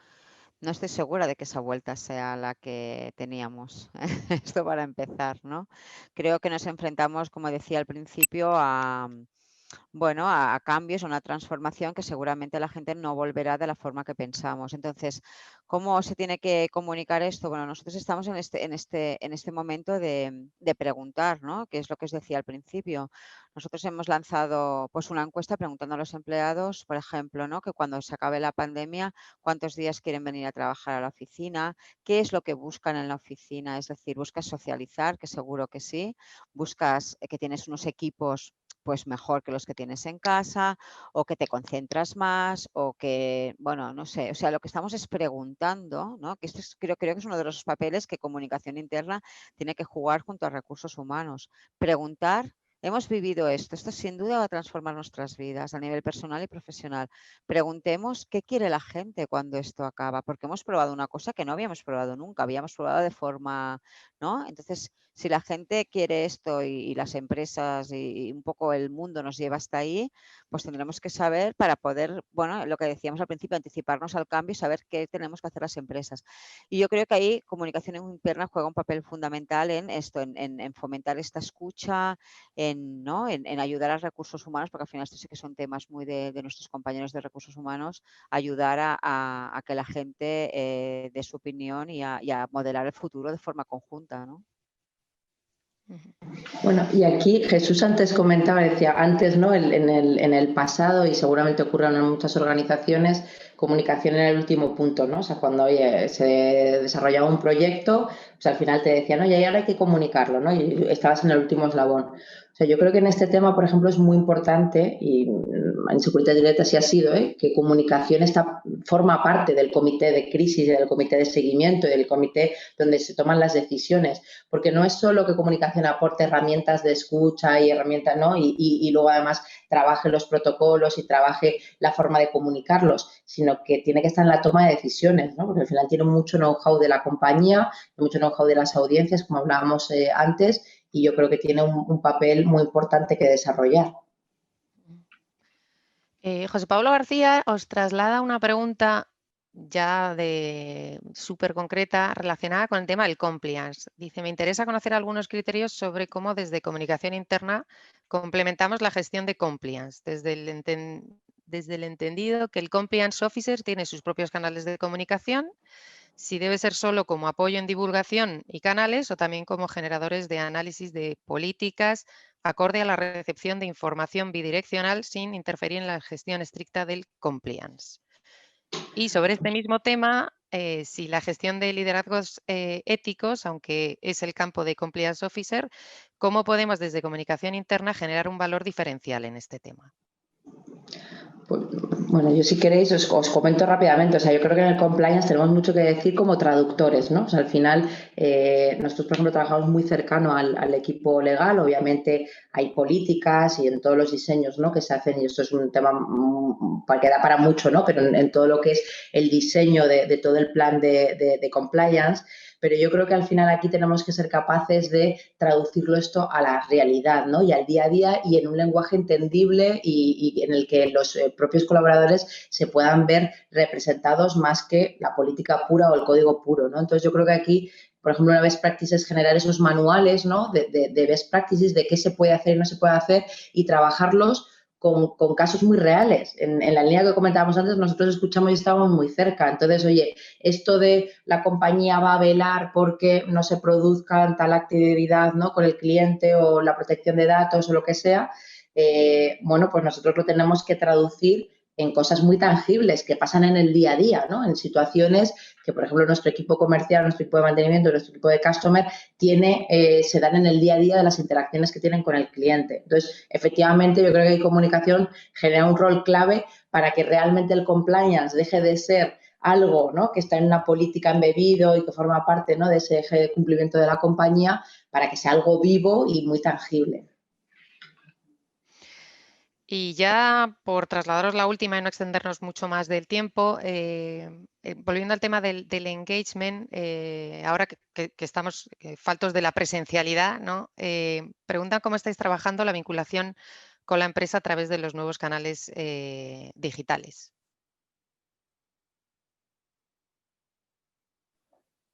no estoy segura de que esa vuelta sea la que teníamos, esto para empezar, ¿no? Creo que nos enfrentamos, como decía al principio, a cambios, a una transformación que seguramente la gente no volverá de la forma que pensamos. Entonces, ¿cómo se tiene que comunicar esto? Bueno, nosotros estamos en este momento de preguntar, ¿no? Que es lo que os decía al principio. Nosotros hemos lanzado pues una encuesta preguntando a los empleados, por ejemplo, ¿no? Que cuando se acabe la pandemia, ¿cuántos días quieren venir a trabajar a la oficina? ¿Qué es lo que buscan en la oficina? Es decir, ¿buscas socializar? Que seguro que sí. ¿Buscas que tienes unos equipos pues mejor que los que tienes en casa, o que te concentras más, o que, bueno, no sé, o sea, lo que estamos es preguntando, ¿no? Que esto creo que es uno de los papeles que comunicación interna tiene que jugar junto a recursos humanos. Preguntar, hemos vivido esto sin duda va a transformar nuestras vidas a nivel personal y profesional. Preguntemos qué quiere la gente cuando esto acaba, porque hemos probado una cosa que no habíamos probado nunca, habíamos probado de forma, ¿no? Entonces, si la gente quiere esto y las empresas y un poco el mundo nos lleva hasta ahí, pues tendremos que saber para poder, bueno, lo que decíamos al principio, anticiparnos al cambio y saber qué tenemos que hacer las empresas. Y yo creo que ahí comunicación interna juega un papel fundamental en esto, en fomentar esta escucha, en ayudar a recursos humanos, porque al final estos sí que son temas muy de nuestros compañeros de recursos humanos, ayudar a que la gente dé su opinión y a modelar el futuro de forma conjunta, ¿no? Bueno, y aquí Jesús antes comentaba, decía, antes, ¿no? En el pasado, y seguramente ocurren en muchas organizaciones, comunicación en el último punto, ¿no? O sea, cuando se desarrollaba un proyecto, pues al final te decían, oye, y ahora hay que comunicarlo, ¿no? Y estabas en el último eslabón. O sea, yo creo que en este tema, por ejemplo, es muy importante, y en Securitas Direct sí ha sido, que comunicación forma parte del comité de crisis, del comité de seguimiento y del comité donde se toman las decisiones, porque no es solo que comunicación aporte herramientas de escucha y herramientas, ¿no? Y luego además trabaje los protocolos y trabaje la forma de comunicarlos, sino que tiene que estar en la toma de decisiones, ¿no? Porque al final tiene mucho know-how de la compañía, mucho know-how de las audiencias, como hablábamos antes, y yo creo que tiene un papel muy importante que desarrollar. José Pablo García os traslada una pregunta ya de súper concreta relacionada con el tema del compliance. Dice, me interesa conocer algunos criterios sobre cómo desde comunicación interna complementamos la gestión de compliance, desde el entendido que el compliance officer tiene sus propios canales de comunicación, si debe ser solo como apoyo en divulgación y canales o también como generadores de análisis de políticas acorde a la recepción de información bidireccional sin interferir en la gestión estricta del compliance. Y sobre este mismo tema, si la gestión de liderazgos éticos, aunque es el campo de Compliance Officer, ¿cómo podemos desde comunicación interna generar un valor diferencial en este tema? Pues, bueno, yo si queréis os comento rápidamente. O sea, yo creo que en el compliance tenemos mucho que decir como traductores, ¿no? O sea, al final nosotros, por ejemplo, trabajamos muy cercano al equipo legal. Obviamente hay políticas y en todos los diseños, ¿no?, que se hacen, y esto es un tema que da para mucho, ¿no?, pero en todo lo que es el diseño de todo el plan de compliance. Pero yo creo que al final aquí tenemos que ser capaces de traducirlo esto a la realidad, ¿no?, y al día a día, y en un lenguaje entendible y en el que los propios colaboradores se puedan ver representados más que la política pura o el código puro, ¿no? Entonces, yo creo que aquí, por ejemplo, una best practice es generar esos manuales, ¿no?, de best practices, de qué se puede hacer y no se puede hacer, y trabajarlos con casos muy reales. En la línea que comentábamos antes, nosotros escuchamos y estábamos muy cerca. Entonces, oye, esto de la compañía va a velar porque no se produzca tal actividad, ¿no?, con el cliente, o la protección de datos o lo que sea, bueno, pues nosotros lo tenemos que traducir en cosas muy tangibles que pasan en el día a día, ¿no?, en situaciones que, por ejemplo, nuestro equipo comercial, nuestro equipo de mantenimiento, nuestro equipo de customer se dan en el día a día de las interacciones que tienen con el cliente. Entonces, efectivamente, yo creo que comunicación genera un rol clave para que realmente el compliance deje de ser algo, ¿no?, que está en una política embebido y que forma parte, ¿no?, de ese eje de cumplimiento de la compañía, para que sea algo vivo y muy tangible. Y ya por trasladaros la última y no extendernos mucho más del tiempo, volviendo al tema del engagement, ahora que estamos faltos de la presencialidad, ¿no?, preguntan cómo estáis trabajando la vinculación con la empresa a través de los nuevos canales digitales.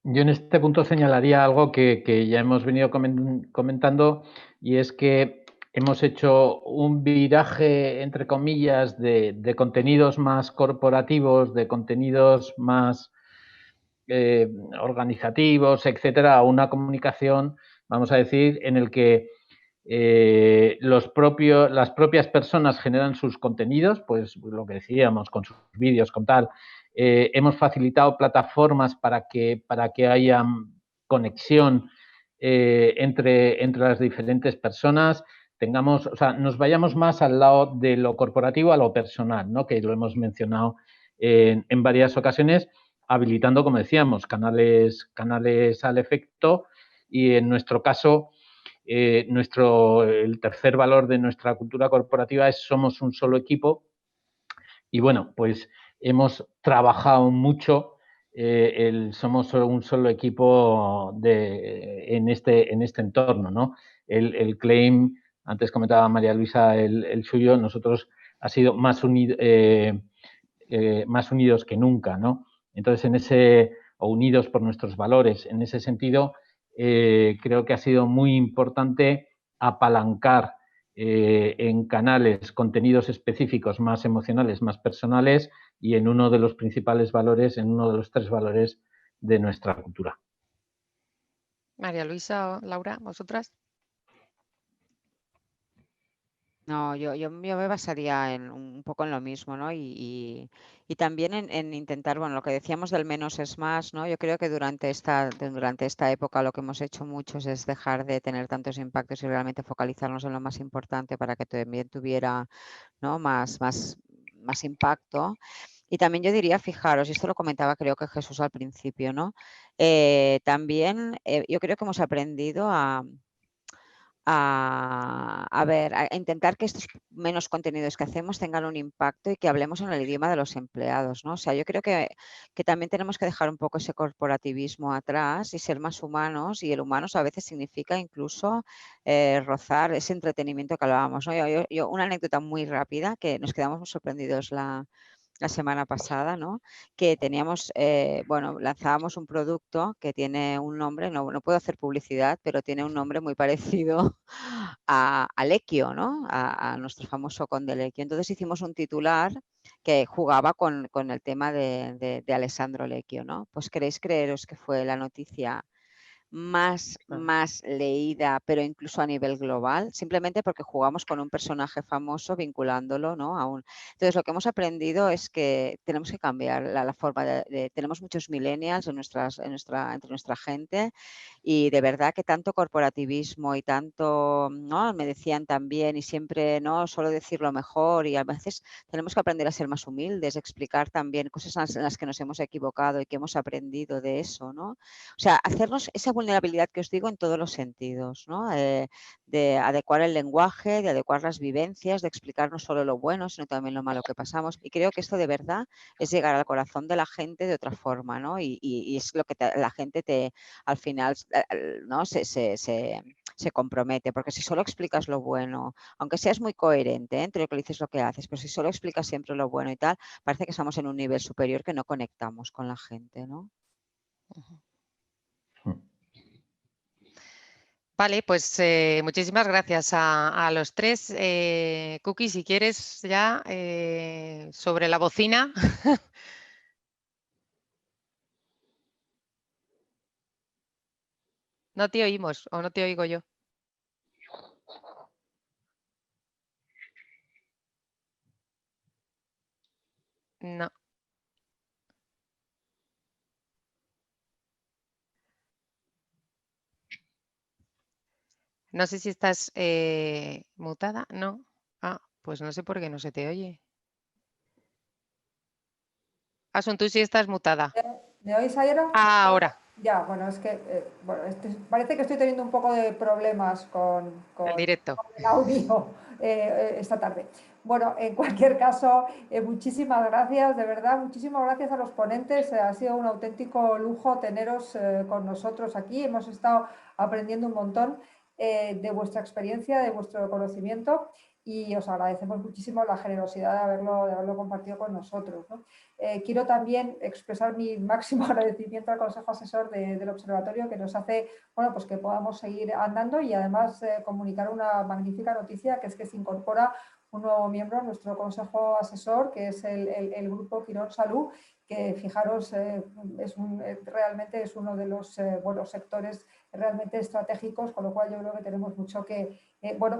Yo en este punto señalaría algo que ya hemos venido comentando, y es que hemos hecho un viraje, entre comillas, de contenidos más corporativos, de contenidos más organizativos, etcétera, a una comunicación, vamos a decir, en el que las propias personas generan sus contenidos, pues lo que decíamos, con sus vídeos, con tal. Hemos facilitado plataformas para que haya conexión entre las diferentes personas, nos vayamos más al lado de lo corporativo a lo personal, ¿no?, que lo hemos mencionado en varias ocasiones, habilitando, como decíamos, canales al efecto, y en nuestro caso, el tercer valor de nuestra cultura corporativa es somos un solo equipo. Y bueno, pues hemos trabajado mucho somos un solo equipo en este entorno, ¿no? El claim, antes comentaba María Luisa el suyo, nosotros ha sido más unidos que nunca, ¿no? Entonces, o unidos por nuestros valores, en ese sentido, creo que ha sido muy importante apalancar en canales contenidos específicos más emocionales, más personales, y en uno de los principales valores, en uno de los 3 valores de nuestra cultura. María Luisa o Laura, ¿vosotras? No, yo me basaría un poco en lo mismo, ¿no? Y también en intentar, bueno, lo que decíamos del menos es más, ¿no? Yo creo que durante esta época lo que hemos hecho muchos es dejar de tener tantos impactos y realmente focalizarnos en lo más importante para que también tuviera, ¿no?, más impacto. Y también yo diría, fijaros, y esto lo comentaba creo que Jesús al principio, ¿no? También yo creo que hemos aprendido a intentar que estos menos contenidos que hacemos tengan un impacto y que hablemos en el idioma de los empleados, ¿no? O sea, yo creo que también tenemos que dejar un poco ese corporativismo atrás y ser más humanos, y el humanos a veces significa incluso rozar ese entretenimiento que hablábamos, ¿no? Yo una anécdota muy rápida que nos quedamos muy sorprendidos la semana pasada, ¿no? Que teníamos, bueno, lanzábamos un producto que tiene un nombre, no puedo hacer publicidad, pero tiene un nombre muy parecido a Lecchio, ¿no? A nuestro famoso conde Lecchio. Entonces hicimos un titular que jugaba con el tema de Alessandro Lecchio, ¿no? Pues queréis creeros que fue la noticia más leída, pero incluso a nivel global, simplemente porque jugamos con un personaje famoso vinculándolo, ¿no? Entonces, lo que hemos aprendido es que tenemos que cambiar la forma tenemos muchos millennials entre nuestra gente y de verdad que tanto corporativismo y tanto, ¿no? Me decían también y siempre, ¿no? Solo decir lo mejor y a veces tenemos que aprender a ser más humildes, explicar también cosas en las que nos hemos equivocado y que hemos aprendido de eso, ¿no? O sea, hacernos esa vulnerabilidad que os digo en todos los sentidos, ¿no? De adecuar el lenguaje, de adecuar las vivencias, de explicar no solo lo bueno, sino también lo malo que pasamos. Y creo que esto de verdad es llegar al corazón de la gente de otra forma, ¿no? Y es lo que la gente al final, ¿no? se compromete, porque si solo explicas lo bueno, aunque seas muy coherente entre lo que dices y lo que haces, pero si solo explicas siempre lo bueno y tal, parece que estamos en un nivel superior que no conectamos con la gente, ¿no? Vale, pues muchísimas gracias a los tres. Cookie, si quieres ya sobre la bocina. No te oímos o no te oigo yo. No. No sé si estás mutada. No. Ah, pues no sé por qué no se te oye. Asun, tú sí estás mutada. ¿Me oís ahora? Ahora, Ya, bueno, es que bueno, parece que estoy teniendo un poco de problemas el directo. con el audio esta tarde. Bueno, en cualquier caso, muchísimas gracias, de verdad, muchísimas gracias a los ponentes. Ha sido un auténtico lujo teneros con nosotros aquí. Hemos estado aprendiendo un montón de vuestra experiencia, de vuestro conocimiento y os agradecemos muchísimo la generosidad de haberlo compartido con nosotros, ¿no? Quiero también expresar mi máximo agradecimiento al Consejo Asesor del Observatorio que nos hace, bueno, pues que podamos seguir andando y además comunicar una magnífica noticia, que es que se incorpora un nuevo miembro a nuestro Consejo Asesor, que es el Grupo Quirón Salud, que fijaros, realmente es uno de los buenos sectores realmente estratégicos, con lo cual yo creo que tenemos mucho que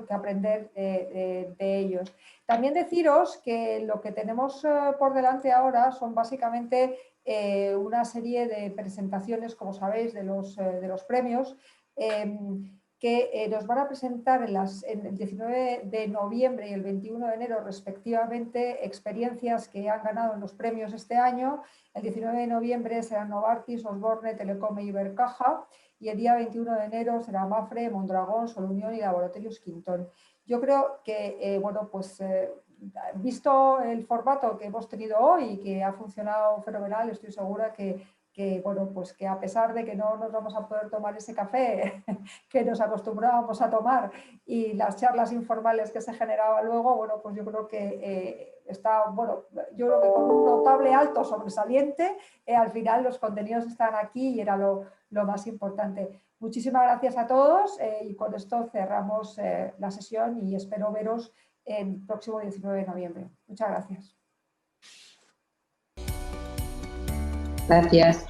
aprender de ellos. También deciros que lo que tenemos por delante ahora son básicamente una serie de presentaciones, como sabéis, de los premios que nos van a presentar en el 19 de noviembre y el 21 de enero respectivamente experiencias que han ganado en los premios este año. El 19 de noviembre serán Novartis, Osborne, Telecom e Ibercaja y el día 21 de enero será Mafre, Mondragón, Solunión y Laboratorios Quintón. Yo creo que, visto el formato que hemos tenido hoy y que ha funcionado fenomenal, estoy segura que a pesar de que no nos vamos a poder tomar ese café que nos acostumbrábamos a tomar y las charlas informales que se generaban luego, bueno, pues yo creo que yo creo que con un notable alto sobresaliente, al final los contenidos están aquí y era lo más importante. Muchísimas gracias a todos y con esto cerramos la sesión y espero veros el próximo 19 de noviembre. Muchas gracias. Gracias.